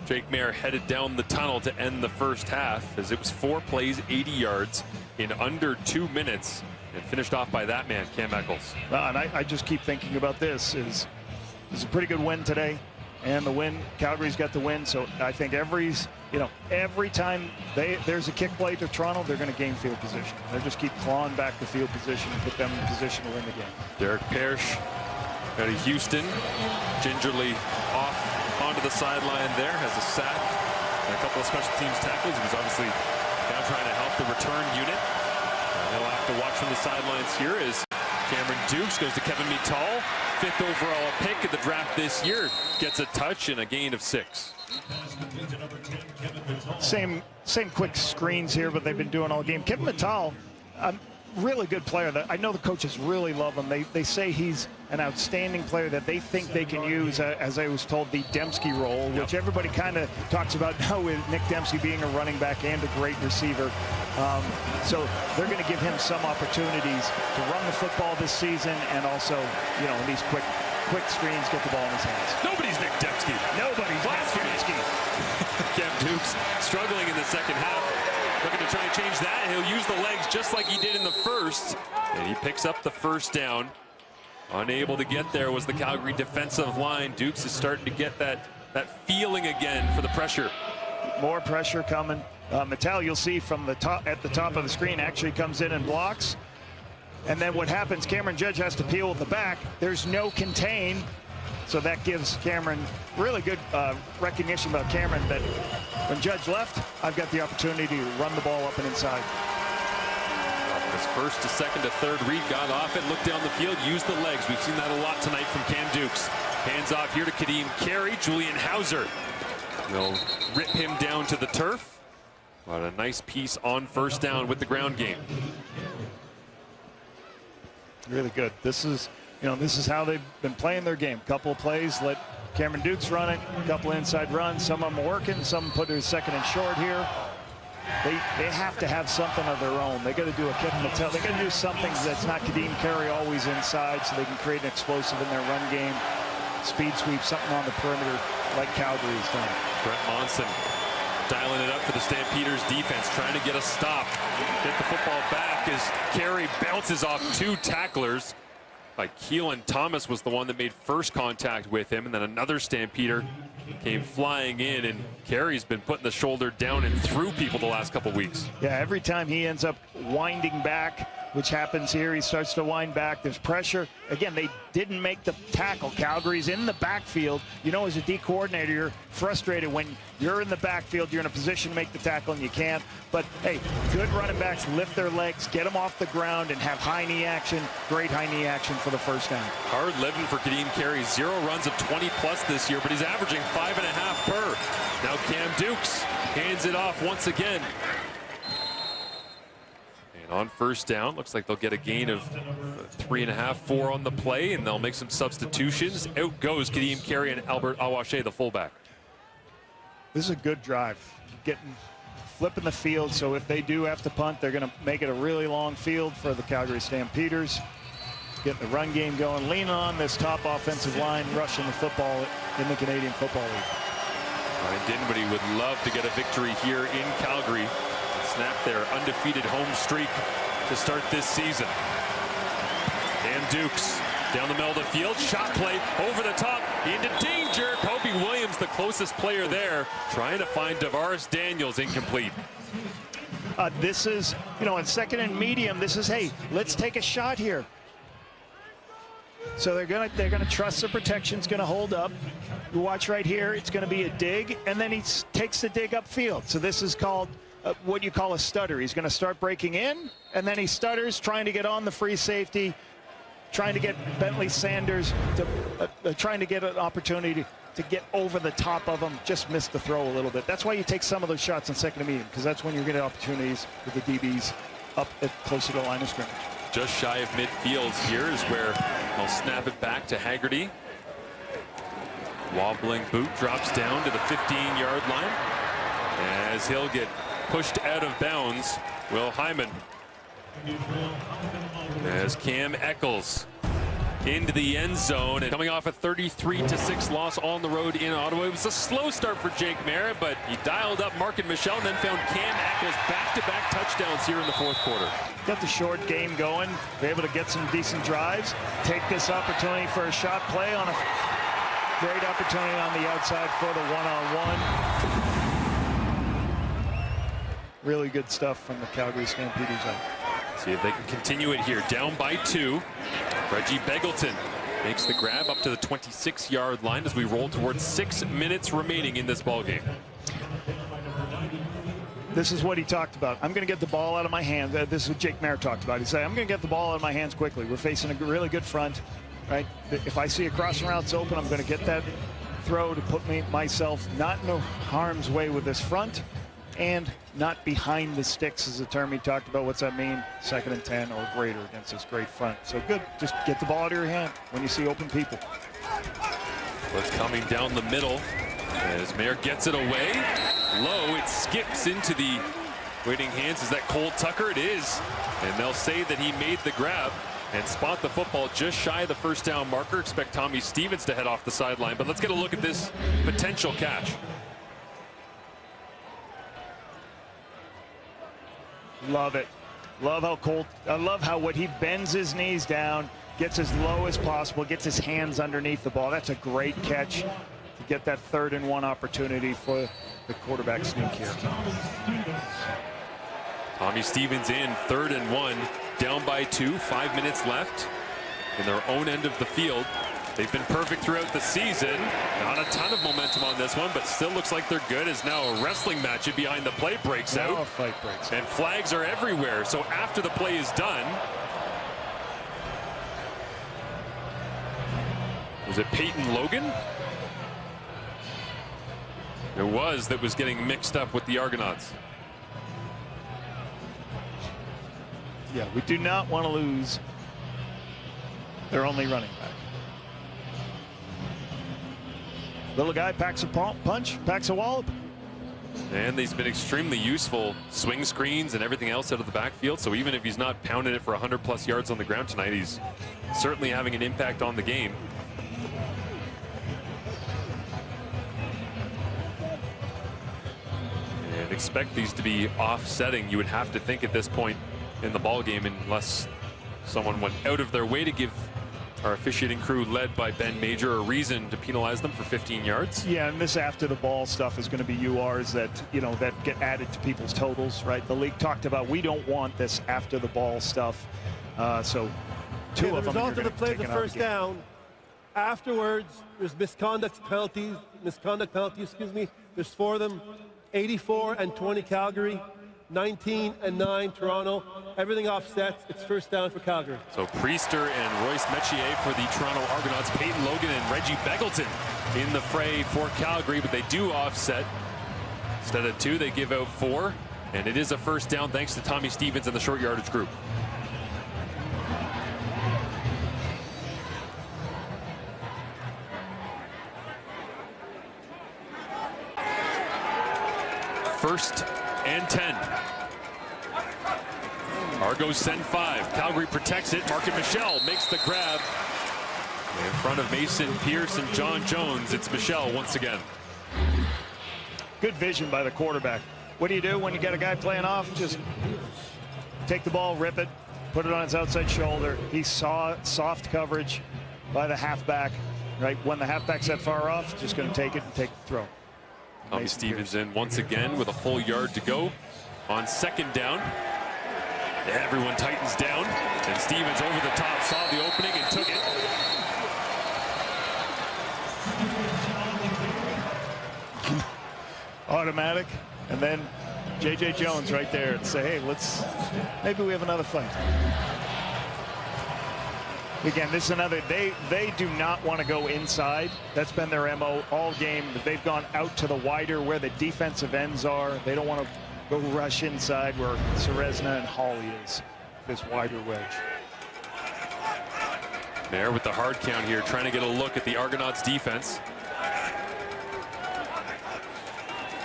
Jake Mayer headed down the tunnel to end the first half, as it was 4 plays, 80 yards in under 2 minutes, and finished off by that man, Cam Eccles. Well, and I just keep thinking about this. Is a pretty good win today, and the win, Calgary's got the win. So I think every time there's a kick play to Toronto, they're going to gain field position. They'll just keep clawing back the field position and put them in position to win the game. Derek Parrish out of Houston, gingerly off onto the sideline there, has a sack and a couple of special teams tackles. He was obviously now trying to help the return unit. He'll have to watch from the sidelines here as Cameron Dukes goes to Kevin Mittal, 5th overall pick of the draft this year, gets a touch and a gain of 6. Same quick screens here, but they've been doing all game. Kevin Mittal, really good player. I know the coaches really love him. They say he's an outstanding player that they think they can use, as I was told, the Dembski role, which everybody kind of talks about now with Nick Dembski being a running back and a great receiver. So they're going to give him some opportunities to run the football this season, and also, in these quick screens, get the ball in his hands. Nobody's Nick Dembski. Nobody's Nick Dembski. Cam Dukes struggling in the second half. Looking to try to change that. He'll use the legs just like he did in the first. And he picks up the first down. Unable to get there was the Calgary defensive line. Dukes is starting to get that feeling again for the pressure. More pressure coming. Mittal, you'll see from the top at the top of the screen, actually comes in and blocks. And then what happens, Cameron Judge has to peel with the back. There's no contain. So that gives Cameron really good recognition about Cameron, that when Judge left, I've got the opportunity to run the ball up and inside. His first to second to third read, got off it, looked down the field, used the legs. We've seen that a lot tonight from Cam Dukes. Hands off here to Kadeem Carey. Julian Hauser will rip him down to the turf. But a nice piece on first down with the ground game. Really good. This is how they've been playing their game. Couple of plays, let Cameron Dukes run it, a couple inside runs. Some of them working, some put it second and short here. They have to have something of their own. They got to do a Kevin Mittal. They got to do something that's not Kadeem Carey always inside, so they can create an explosive in their run game. Speed sweep, something on the perimeter like Calgary has done. Brett Monson dialing it up for the Stampeders defense, trying to get a stop. Get the football back as Carey bounces off 2 tacklers. Like Keelan Thomas was the one that made first contact with him, and then another Stampeder came flying in, and Carey's been putting the shoulder down and through people the last couple weeks. Yeah, every time he ends up winding back which happens here. He starts to wind back. There's pressure. Again, they didn't make the tackle. Calgary's in the backfield. You know, as a D coordinator, you're frustrated when you're in the backfield. You're in a position to make the tackle and you can't. But, hey, good running backs lift their legs, get them off the ground, and have high knee action. Great high knee action for the first down. Hard living for Kadeem Carey. 0 runs of 20+ this year, but he's averaging 5.5 per. Now Cam Dukes hands it off once again. On first down, looks like they'll get a gain of 3.5, 4 on the play, and they'll make some substitutions. Out goes Kadeem Carey and Albert Awashe, the fullback. This is a good drive. Flipping the field, so if they do have to punt, they're going to make it a really long field for the Calgary Stampeders. Getting the run game going, leaning on this top offensive line, rushing the football in the Canadian Football League. Ryan Dinwiddie would love to get a victory here in Calgary. Snap their undefeated home streak to start this season. Cam Dukes down the middle of the field. Shot play over the top into danger. Kobe Williams, the closest player there, trying to find Davaris Daniels, incomplete. This is, you know, on second and medium, this is, hey, let's take a shot here. So they're gonna trust the protection's gonna hold up. You watch right here, it's gonna be a dig, and then he takes the dig upfield. So this is called what you call a stutter. He's going to start breaking in, and then he stutters, trying to get on the free safety, trying to get Bentley Sanders to trying to get an opportunity to get over the top of him. Just missed the throw a little bit. That's why you take some of those shots on second and medium, because that's when you're getting opportunities with the DBs up closer to the line of scrimmage. Just shy of midfield here is where they'll snap it back to Haggerty. Wobbling boot drops down to the 15-yard line as he'll get pushed out of bounds. Will Hyman as Cam Eccles into the end zone, and coming off a 33-6 loss on the road in Ottawa. It was a slow start for Jake Merritt, but he dialed up Mark and Michelle and then found Cam Eccles back-to-back touchdowns here in the fourth quarter. Got the short game going. They're able to get some decent drives. Take this opportunity for a shot play on a great opportunity on the outside for the one-on-one. Really good stuff from the Calgary Stampeders. See if they can continue it here. Down by 2. Reggie Begelton makes the grab up to the 26-yard line as we roll towards 6 minutes remaining in this ball game. This is what he talked about. I'm going to get the ball out of my hands. This is what Jake Merritt talked about. He said, I'm going to get the ball out of my hands quickly. We're facing a really good front, right? If I see a crossing route's open, I'm going to get that throw to put myself not in harm's way with this front, and not behind the sticks is the term he talked about. What's that mean? 2nd and 10 or greater against this great front. So good. Just get the ball out of your hand when you see open people. What's coming down the middle as Mayer gets it away. Low, it skips into the waiting hands. Is that Cole Tucker? It is. And they'll say that he made the grab and spot the football just shy of the first down marker. Expect Tommy Stevens to head off the sideline. But let's get a look at this potential catch. Love it. Love how Colt, I love how he bends his knees down, gets as low as possible, gets his hands underneath the ball. That's a great catch to get that 3rd and 1 opportunity for the quarterback sneak here. Tommy Stevens in 3rd and 1, down by 2, 5 minutes left in their own end of the field. They've been perfect throughout the season. Not a ton of momentum on this one, but still looks like they're good as now a wrestling match behind the play breaks out. A fight breaks out. And flags are everywhere. So after the play is done, was it Peyton Logan? It was that was getting mixed up with the Argonauts. Yeah, we do not want to lose their only running back. Little guy packs a punch, packs a wallop. And he's been extremely useful, swing screens and everything else out of the backfield. So even if he's not pounding it for 100+ yards on the ground tonight, he's certainly having an impact on the game. And expect these to be offsetting, you would have to think, at this point in the ball game, unless someone went out of their way to give Our officiating crew, led by Ben Major, a reason to penalize them for 15 yards. Yeah, and this after the ball stuff is going to be URs that, that get added to people's totals, right? The league talked about, we don't want this after the ball stuff. So two of them. The result of the play, the first down. Afterwards, there's misconduct penalties, excuse me. There's 4 of them, 84-20 Calgary, 19-9 Toronto. Everything offsets. It's first down for Calgary. So Priester and Royce Metier for the Toronto Argonauts, Peyton Logan and Reggie Beggleton in the fray for Calgary, but they do offset. Instead of 2, they give out 4, and it is a first down thanks to Tommy Stevens and the short yardage group. First and 10. Argos send 5. Calgary protects it. Market Michel makes the grab. In front of Mason Pierce and John Jones, it's Michel once again. Good vision by the quarterback. What do you do when you got a guy playing off? Just take the ball, rip it, put it on his outside shoulder. He saw soft coverage by the halfback, right? When the halfback's that far off, just going to take it and take the throw. Tommy Stevens in once again with a full yard to go on second down. Everyone tightens down, and Stevens over the top, saw the opening and took it. Automatic, and then J.J. Jones right there and say, hey, maybe we have another fight. Again, this is another, they do not want to go inside. That's been their MO all game. They've gone out to the wider where the defensive ends are. They don't want to go rush inside where Serezna and Hawley is, this wider wedge. There with the hard count here, trying to get a look at the Argonauts defense.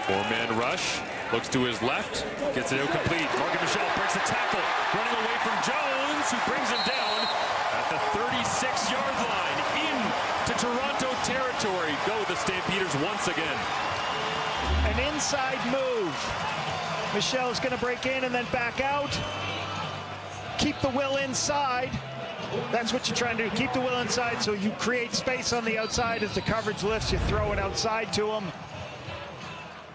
4-man rush, looks to his left, gets it out complete. Market Michel breaks the tackle, running away from Jones, who brings him down at the 36-yard line. Into Toronto territory go the Stampeders once again. An inside move. Michel's going to break in and then back out. Keep the will inside. That's what you're trying to do. Keep the will inside so you create space on the outside. As the coverage lifts, you throw it outside to him.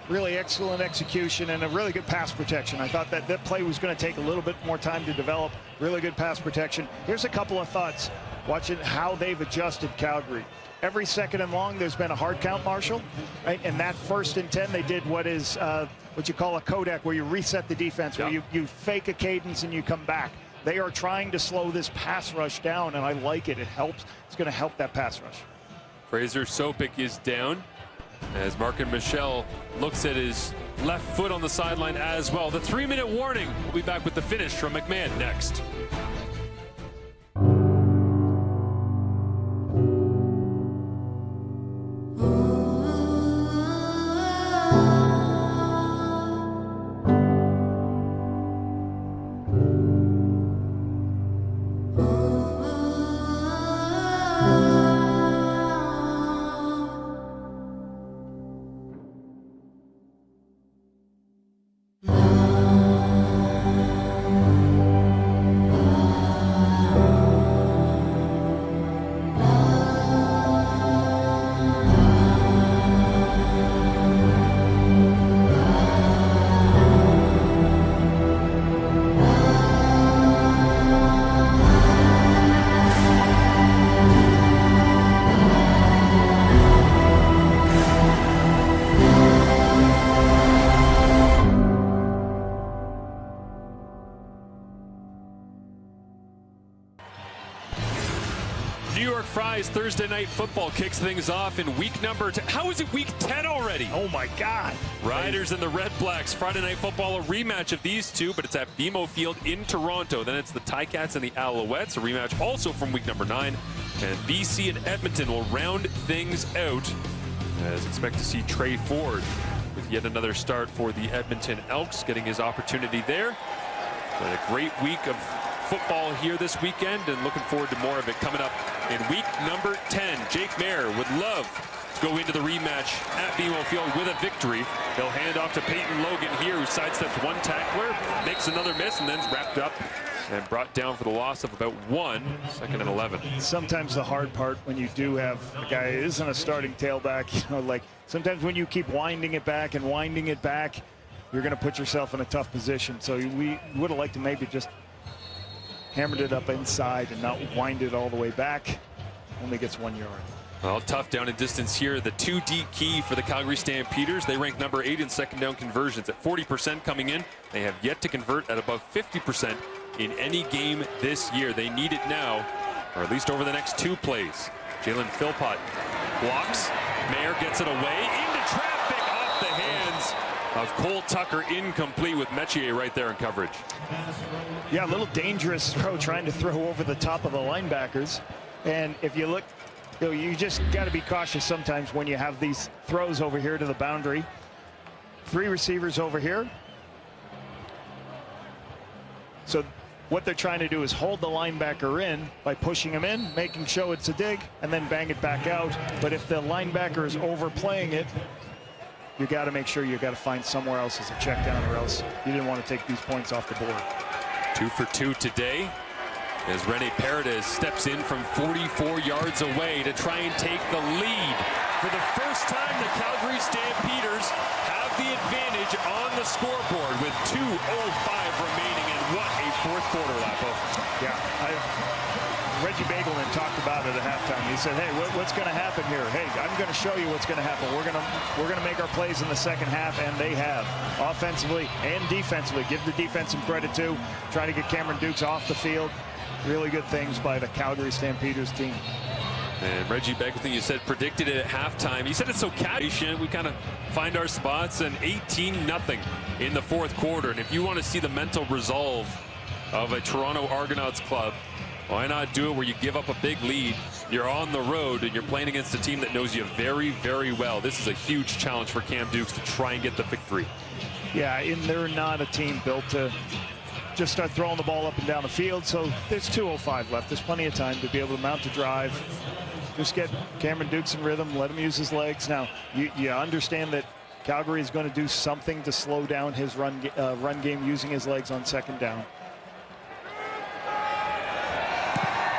Really excellent execution and a really good pass protection. I thought that play was going to take a little bit more time to develop. Really good pass protection. Here's a couple of thoughts watching how they've adjusted Calgary. Every second and long, there's been a hard count, Marshall, right? And that 1st and 10, they did what is what you call a Kodak, where you reset the defense, where you fake a cadence and you come back. They are trying to slow this pass rush down, and I like it. It helps. It's going to help that pass rush. Fraser Sopik is down as Market Michel looks at his left foot on the sideline as well. The 3-minute warning. We'll be back with the finish from McMahon next. Thursday Night Football kicks things off in week number 10. How is it week 10 already? Oh my God. Riders and the Red Blacks. Friday Night Football, a rematch of these two, but it's at BMO Field in Toronto. Then it's the Ticats and the Alouettes, a rematch also from week number 9. And BC and Edmonton will round things out, as expect to see Trey Ford with yet another start for the Edmonton Elks, getting his opportunity there. But a great week of football here this weekend, and looking forward to more of it coming up in week number 10. Jake Mayer would love to go into the rematch at BMO Field with a victory. He'll hand off to Peyton Logan here, who sidesteps one tackler, makes another miss, and then wrapped up and brought down for the loss of about 1, 2nd and 11. Sometimes the hard part when you do have a guy who isn't a starting tailback, you know, like sometimes when you keep winding it back and winding it back, you're going to put yourself in a tough position. So we would have liked to maybe just hammered it up inside and not wind it all the way back. Only gets 1 yard. Well, tough down and distance here. The 2 deep key for the Calgary Stampeders. They rank number 8 in second down conversions at 40% coming in. They have yet to convert at above 50% in any game this year. They need it now, or at least over the next 2 plays. Jalen Philpott blocks. Mayer gets it away into traffic off the hands of Cole Tucker, incomplete with Metier right there in coverage. Yeah, a little dangerous throw, trying to throw over the top of the linebackers. And if you look, you know, you just got to be cautious sometimes when you have these throws over here to the boundary. 3 receivers over here. So what they're trying to do is hold the linebacker in by pushing him in, making sure it's a dig, and then bang it back out. But if the linebacker is overplaying it, you got to make sure you got to find somewhere else as a check down, or else you didn't want to take these points off the board. 2 for 2 today, as Rene Paredes steps in from 44 yards away to try and take the lead. For the first time, the Calgary Stampeders have the advantage on the scoreboard with 2:05 remaining, and what a fourth quarter, Lapo. Yeah, Reggie Begelman talked about it at halftime. He said, hey, what's going to happen here? Hey, I'm going to show you what's going to happen. We're going to make our plays in the second half, and they have. Offensively and defensively. Give the defense some credit, too. Trying to get Cameron Dukes off the field. Really good things by the Calgary Stampeders team. And Reggie Begelman, you said, predicted it at halftime. He said it's so casual. We kind of find our spots, and 18-0 in the fourth quarter. And if you want to see the mental resolve of a Toronto Argonauts club, why not do it where you give up a big lead, you're on the road, and you're playing against a team that knows you very, very well. This is a huge challenge for Cam Dukes to try and get the victory. Yeah, and they're not a team built to just start throwing the ball up and down the field, so there's 2:05 left. There's plenty of time to be able to mount a drive. Just get Cameron Dukes in rhythm, let him use his legs. Now, you understand that Calgary is going to do something to slow down his run game using his legs on second down.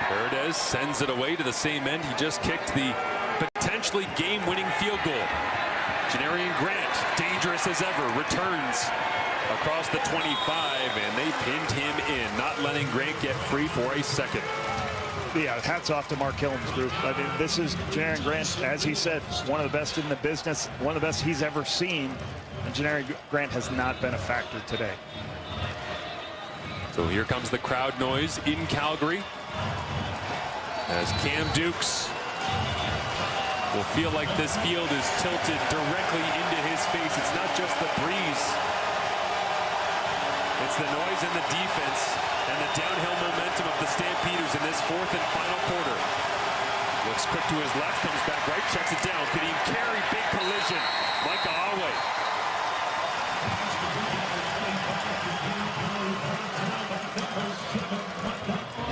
Paredes sends it away to the same end. He just kicked the potentially game-winning field goal. Janarian Grant, dangerous as ever, returns across the 25, and they pinned him in, not letting Grant get free for a second. Yeah, hats off to Mark Killam's group. I mean, this is Janarian Grant, as he said, one of the best in the business, one of the best he's ever seen, and Janarian Grant has not been a factor today. So here comes the crowd noise in Calgary, as Cam Dukes will feel like this field is tilted directly into his face. It's not just the breeze. It's the noise and the defense and the downhill momentum of the Stampeders in this fourth and final quarter. Looks quick to his left, comes back right, checks it down. Could he carry? Big collision. Micah Awe.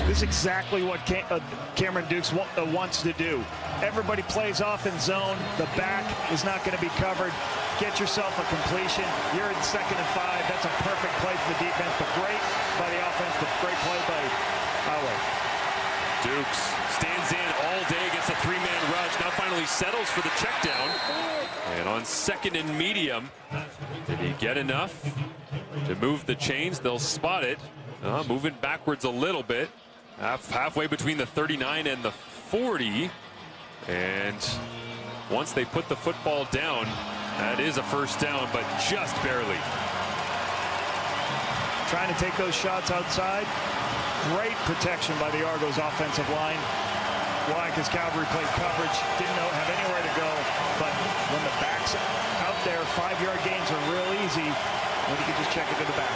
This is exactly what Cameron Dukes wants to do. Everybody plays off in zone. The back is not going to be covered. Get yourself a completion. You're in 2nd and 5. That's a perfect play for the defense, but great by the offense, but great play by Howard. Dukes stands in all day against a 3-man rush. Now finally settles for the check down. And on 2nd and medium, did he get enough to move the chains? They'll spot it. Moving backwards a little bit. Halfway between the 39 and the 40. And once they put the football down, that is a first down, but just barely. Trying to take those shots outside. Great protection by the Argos offensive line. Why? Because Calgary played coverage, didn't have anywhere to go. But when the back's out there, 5-yard gains are real easy when you can just check it to the back.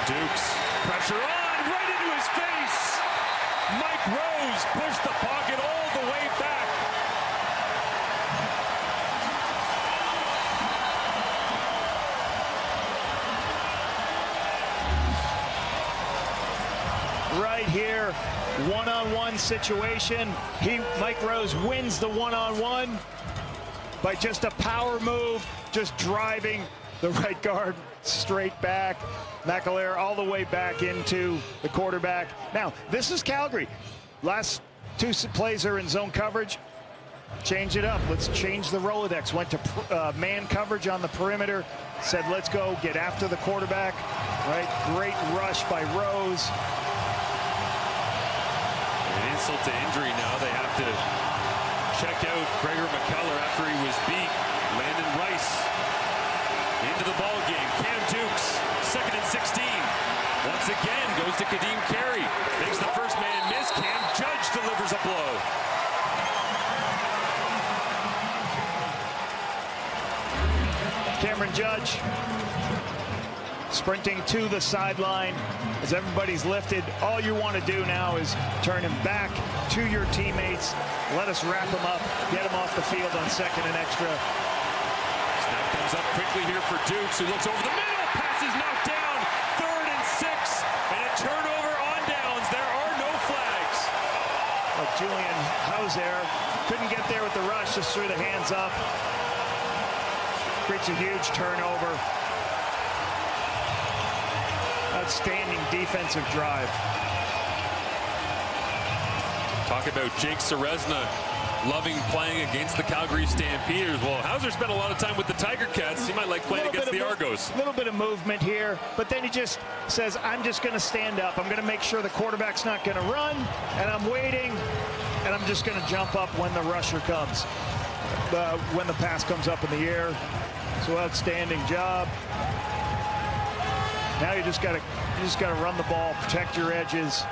Dukes, pressure on, right into his face. Mike Rose pushed the pocket all the way back. Right here, one-on-one situation. Mike Rose wins the one-on-one by just a power move, just driving the right guard straight back. McAleer all the way back into the quarterback. Now, this is Calgary. Last two plays are in zone coverage. Change it up. Let's change the Rolodex. Went to man coverage on the perimeter. Said, let's go get after the quarterback. Right? Great rush by Rose. An insult to injury now. They have to check out Gregor McKellar after he was beat. Landon Rice into the ball game. Cam Dukes, 2nd and 16. Once again, goes to Kadeem Carey. Makes the first man miss. Cam Judge delivers a blow. Cameron Judge sprinting to the sideline as everybody's lifted. All you want to do now is turn him back to your teammates. Let us wrap him up, get him off the field on 2nd and extra. Snap comes up quickly here for Dukes, who looks over the middle. Pass is knocked down. 3rd and 6, and a turnover on downs. There are no flags. Well, Julian Hauser couldn't get there with the rush, just threw the hands up. Creates a huge turnover. Outstanding defensive drive. Talk about Jake Serezna loving playing against the Calgary Stampeders. Well, Hauser spent a lot of time with the Tiger Cats. He might like playing against the Argos. A little bit of movement here, but then he just says, I'm just going to stand up. I'm going to make sure the quarterback's not going to run, and I'm waiting, and I'm just going to jump up when the rusher comes, when the pass comes up in the air. So outstanding job. Now you just got to run the ball, protect your edges,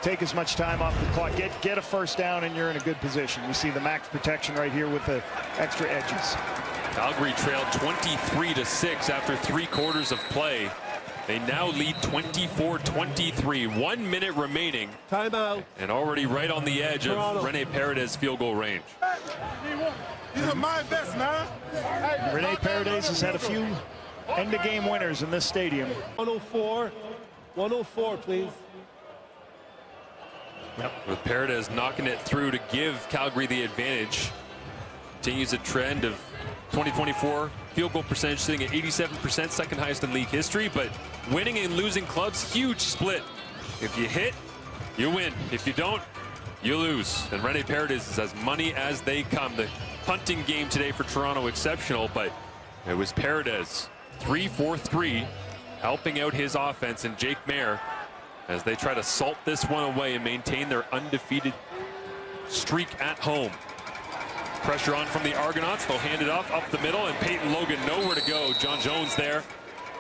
take as much time off the clock, get a first down, and you're in a good position. You see the max protection right here with the extra edges. Calgary trailed 23-6 after 3 quarters of play. They now lead 24-23. 1 minute remaining. Timeout. And already right on the edge of Rene Paredes' field goal range. These are my best, man. Rene Paredes has had a few end-of-game winners in this stadium. 104. 104, please. Yep. With Paredes knocking it through to give Calgary the advantage. Continues a trend of 2024 field goal percentage sitting at 87%, second highest in league history, but winning and losing clubs, huge split. If you hit, you win. If you don't, you lose. And Rene Paredes is as money as they come. The punting game today for Toronto exceptional, but it was Paredes 3-for-3 helping out his offense and Jake Mayer as they try to salt this one away and maintain their undefeated streak at home. Pressure on from the Argonauts. They'll hand it off up the middle, and Peyton Logan nowhere to go. John Jones there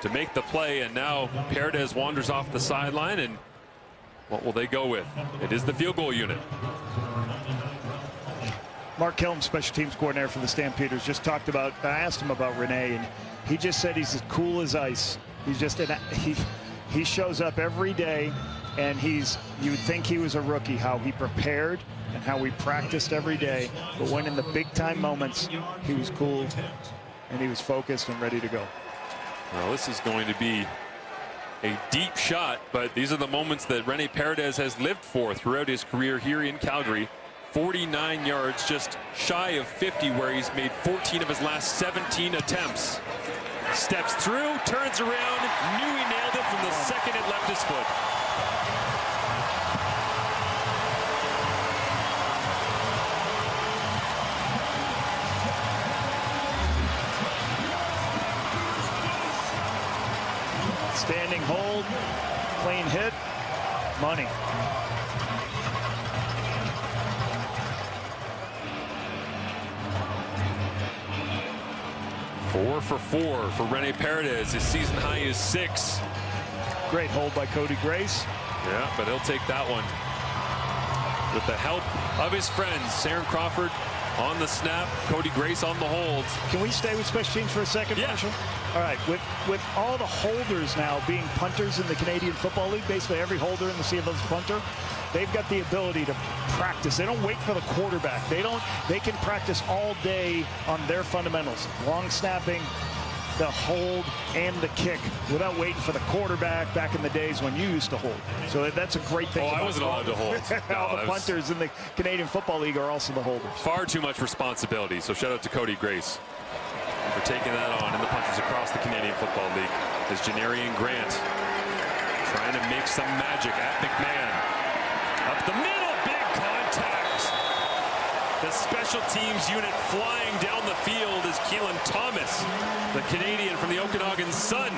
to make the play, and now Paredes wanders off the sideline, and what will they go with? It is the field goal unit. Mark Kelm, special teams coordinator for the Stampeders, just talked about, I asked him about Rene, and he just said he's as cool as ice. He's just, he shows up every day, and you would think he was a rookie, how he prepared and how we practiced every day. But when in the big time moments, he was cool and he was focused and ready to go. Well, this is going to be a deep shot, but these are the moments that Rene Paredes has lived for throughout his career here in Calgary. 49 yards, just shy of 50, where he's made 14 of his last 17 attempts. Steps through, turns around, knew he nailed it from the second it left his foot. Standing hold, clean hit, money. Four for Rene Paredes. His season high is 6. Great hold by Cody Grace. Yeah, but he'll take that one. With the help of his friends, Aaron Crawford on the snap, Cody Grace on the hold. Can we stay with special teams for a second, yeah. Marshall? All right, with all the holders now being punters in the Canadian Football League, basically every holder in the CFL is a punter. They've got the ability to practice. They don't wait for the quarterback. They can practice all day on their fundamentals. Long snapping, the hold, and the kick without waiting for the quarterback back in the days when you used to hold. So that's a great thing. I wasn't allowed to hold. All the punters in the Canadian Football League are also the holders. Far too much responsibility, so shout out to Cody Grace. for taking that on in the punches across the Canadian Football League. As Janarian Grant trying to make some magic at McMahon. Up the middle, big contact. The special teams unit flying down the field is Keelan Thomas, the Canadian from the Okanagan Sun,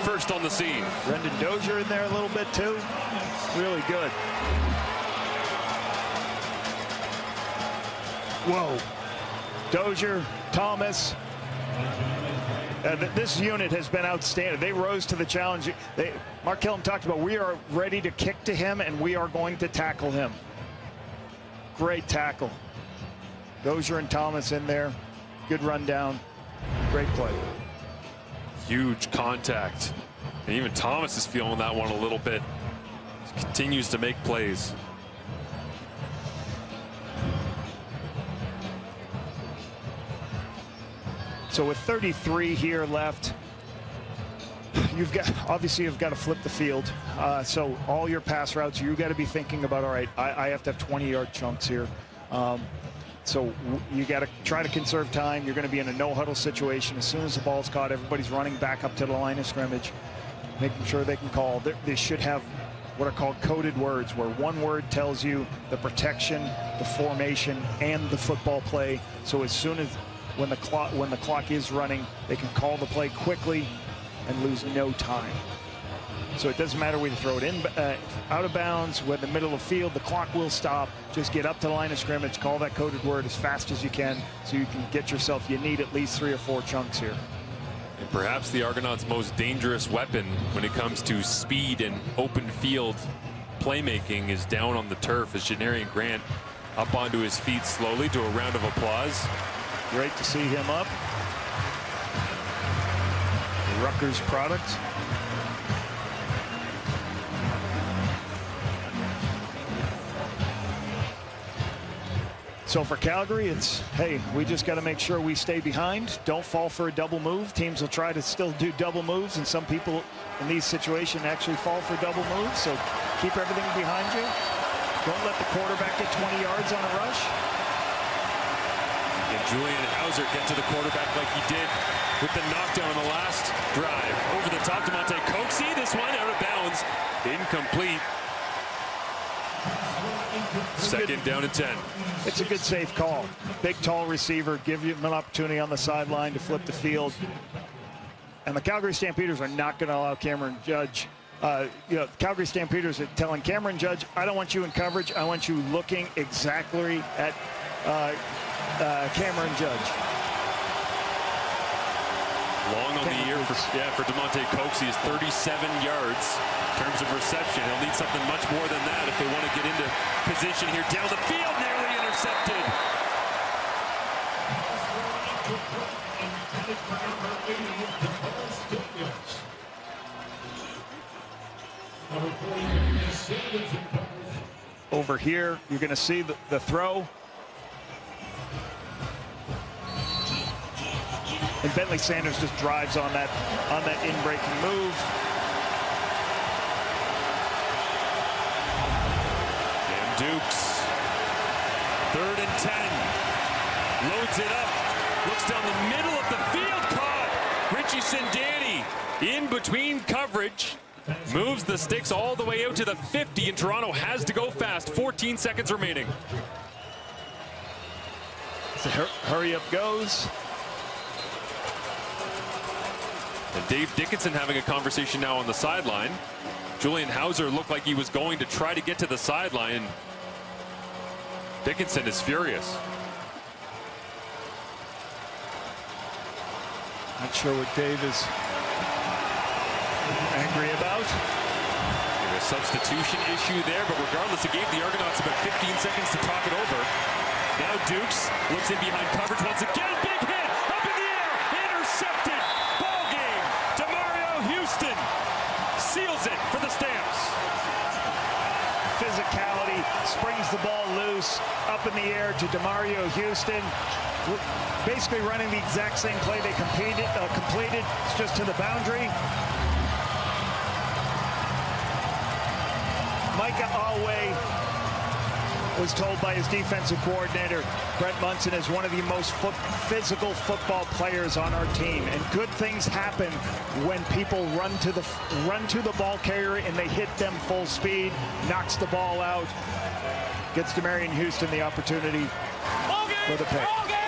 first on the scene. Brendan Dozier in there a little bit too. Really good. Whoa. Dozier, Thomas. This unit has been outstanding. They rose to the challenge. Mark Killam talked about, we are ready to kick to him and we are going to tackle him. Great tackle. Dozier and Thomas in there. Good rundown. Great play. Huge contact. And even Thomas is feeling that one a little bit. He continues to make plays. So with 33 here left, you've got to flip the field. So all your pass routes, you got to be thinking about, all right, I have to have 20-yard chunks here. So you got to try to conserve time. You're going to be in a no-huddle situation. As soon as the ball's caught, everybody's running back up to the line of scrimmage, making sure they can call. They should have what are called coded words, where one word tells you the protection, the formation, and the football play. So as soon as when the clock is running, they can call the play quickly and lose no time. So it doesn't matter whether you throw it in, out of bounds, with the middle of field, the clock will stop. Just get up to the line of scrimmage, call that coded word as fast as you can, so you can get yourself. You need at least 3 or 4 chunks here. And perhaps the Argonauts' most dangerous weapon when it comes to speed and open field playmaking is down on the turf, as Janarian Grant up onto his feet slowly to a round of applause. Great to see him up. The Rutgers product. So for Calgary, it's, hey, we just got to make sure we stay behind. Don't fall for a double move. Teams will try to still do double moves, and some people in these situations actually fall for double moves. So keep everything behind you. Don't let the quarterback get 20 yards on a rush. And Julian Hauser get to the quarterback like he did with the knockdown on the last drive. Over the top, Demonte Coxie. This one out of bounds. Incomplete. Second down and 10. It's a good safe call. Big, tall receiver. Give you an opportunity on the sideline to flip the field. And the Calgary Stampeders are not going to allow Cameron Judge. Calgary Stampeders are telling Cameron Judge, I don't want you in coverage. I want you looking exactly at Cameron Judge. Long on the year for Demonte Coxie is 37 yards in terms of reception. He'll need something much more than that if they want to get into position here. Down the field, nearly intercepted. Over here, you're going to see the throw. And Bentley Sanders just drives on that in-breaking move. And Dukes, 3rd and 10, loads it up, looks down the middle of the field, caught. Richie Sindani in between coverage, moves the sticks all the way out to the 50, and Toronto has to go fast. 14 seconds remaining. So hurry up goes. And Dave Dickinson having a conversation now on the sideline. Julian Hauser looked like he was going to try to get to the sideline. Dickinson is furious. Not sure what Dave is angry about. A substitution issue there, but regardless, it gave the Argonauts about 15 seconds to talk it over. Now Dukes looks in behind coverage once again. Big hit up in the air, intercepted. Ball game. DeMario Houston seals it for the Stamps. Physicality, springs the ball loose up in the air to DeMario Houston. Basically running the exact same play they completed. It's just to the boundary. Micah Alway was told by his defensive coordinator, Brent Munson, is one of the most physical football players on our team. And good things happen when people run to the ball carrier and they hit them full speed, knocks the ball out, gets Demarion Houston the opportunity for the pick. Ball game!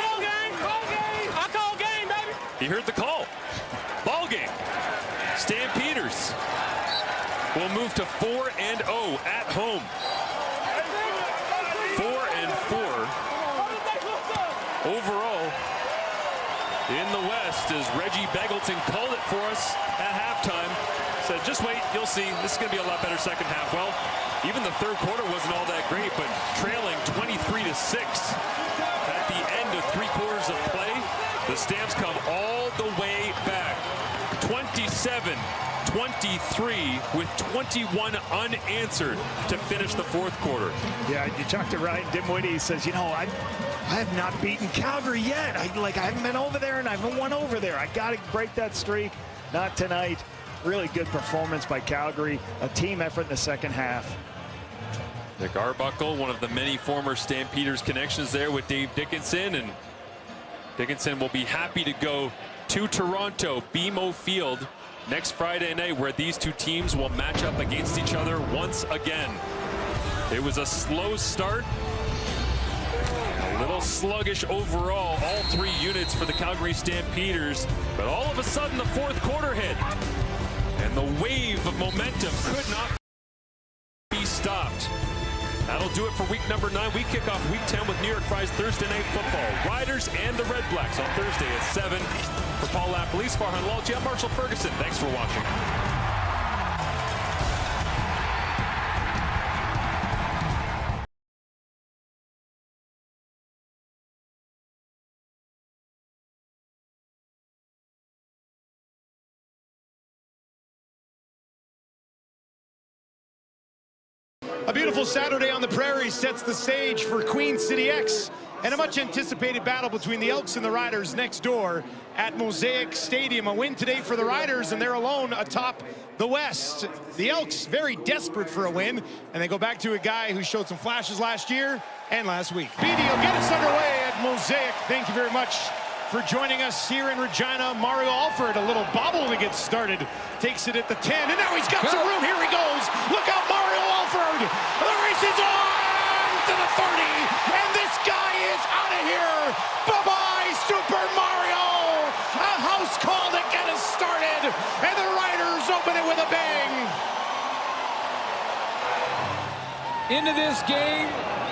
I call game, baby! He heard the call. Ball game. Stampeders will move to 4-0 at home. 4-4 overall in the West, as Reggie Beggleton called it for us at halftime. Said, just wait, you'll see. This is going to be a lot better second half. Well, even the third quarter wasn't all that great, but trailing 23-6 at the end of 3 quarters of play, the Stamps come all the way back. 27-23 with 21 unanswered to finish the fourth quarter. Yeah, you talked to Ryan Dimwitty. He says, you know, I have not beaten Calgary yet. I haven't been over there and I haven't won over there. I got to break that streak. Not tonight. Really good performance by Calgary. A team effort in the second half. Nick Arbuckle, one of the many former Stampeders connections there with Dave Dickinson, and Dickinson will be happy to go to Toronto, BMO Field, next Friday night, where these two teams will match up against each other once again. It was a slow start, a little sluggish overall, all 3 units for the Calgary Stampeders, but all of a sudden the fourth quarter hit, and the wave of momentum could not be stopped. That'll do it for week number 9. We kick off week 10 with New York Fry's Thursday Night Football. Riders and the Red Blacks on Thursday at 7. For Paul Lapalisse, Farhan Lalji, I'm Marshall Ferguson. Thanks for watching. A beautiful Saturday on the prairie sets the stage for Queen City X and a much anticipated battle between the Elks and the Riders next door at Mosaic Stadium. A win today for the Riders, and they're alone atop the West. The Elks very desperate for a win, and they go back to a guy who showed some flashes last year and last week. Beatty will get us underway at Mosaic. Thank you very much for joining us here in Regina. Mario Alford, a little bobble to get started, takes it at the 10, and now he's got some room. Here he goes. Look out, Mario Alford. The race is on to the 30, and this guy is out of here. Bye-bye, Super Mario. A house call to get us started, and the Riders open it with a bang. Into this game,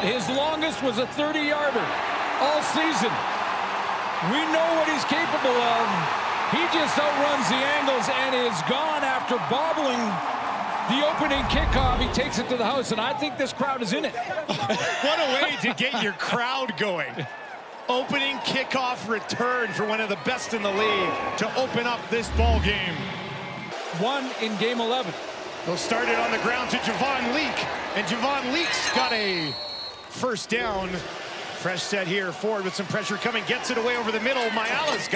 his longest was a 30-yarder all season. We know what he's capable of. He just outruns the angles and is gone after bobbling the opening kickoff. He takes it to the house, and I think this crowd is in it. What a way to get your crowd going. Opening kickoff return for one of the best in the league to open up this ball game. One in game 11. They'll start it on the ground to Javon Leak, and Javon Leak's got a first down. Fresh set here, Ford with some pressure coming, gets it away over the middle. Myala's got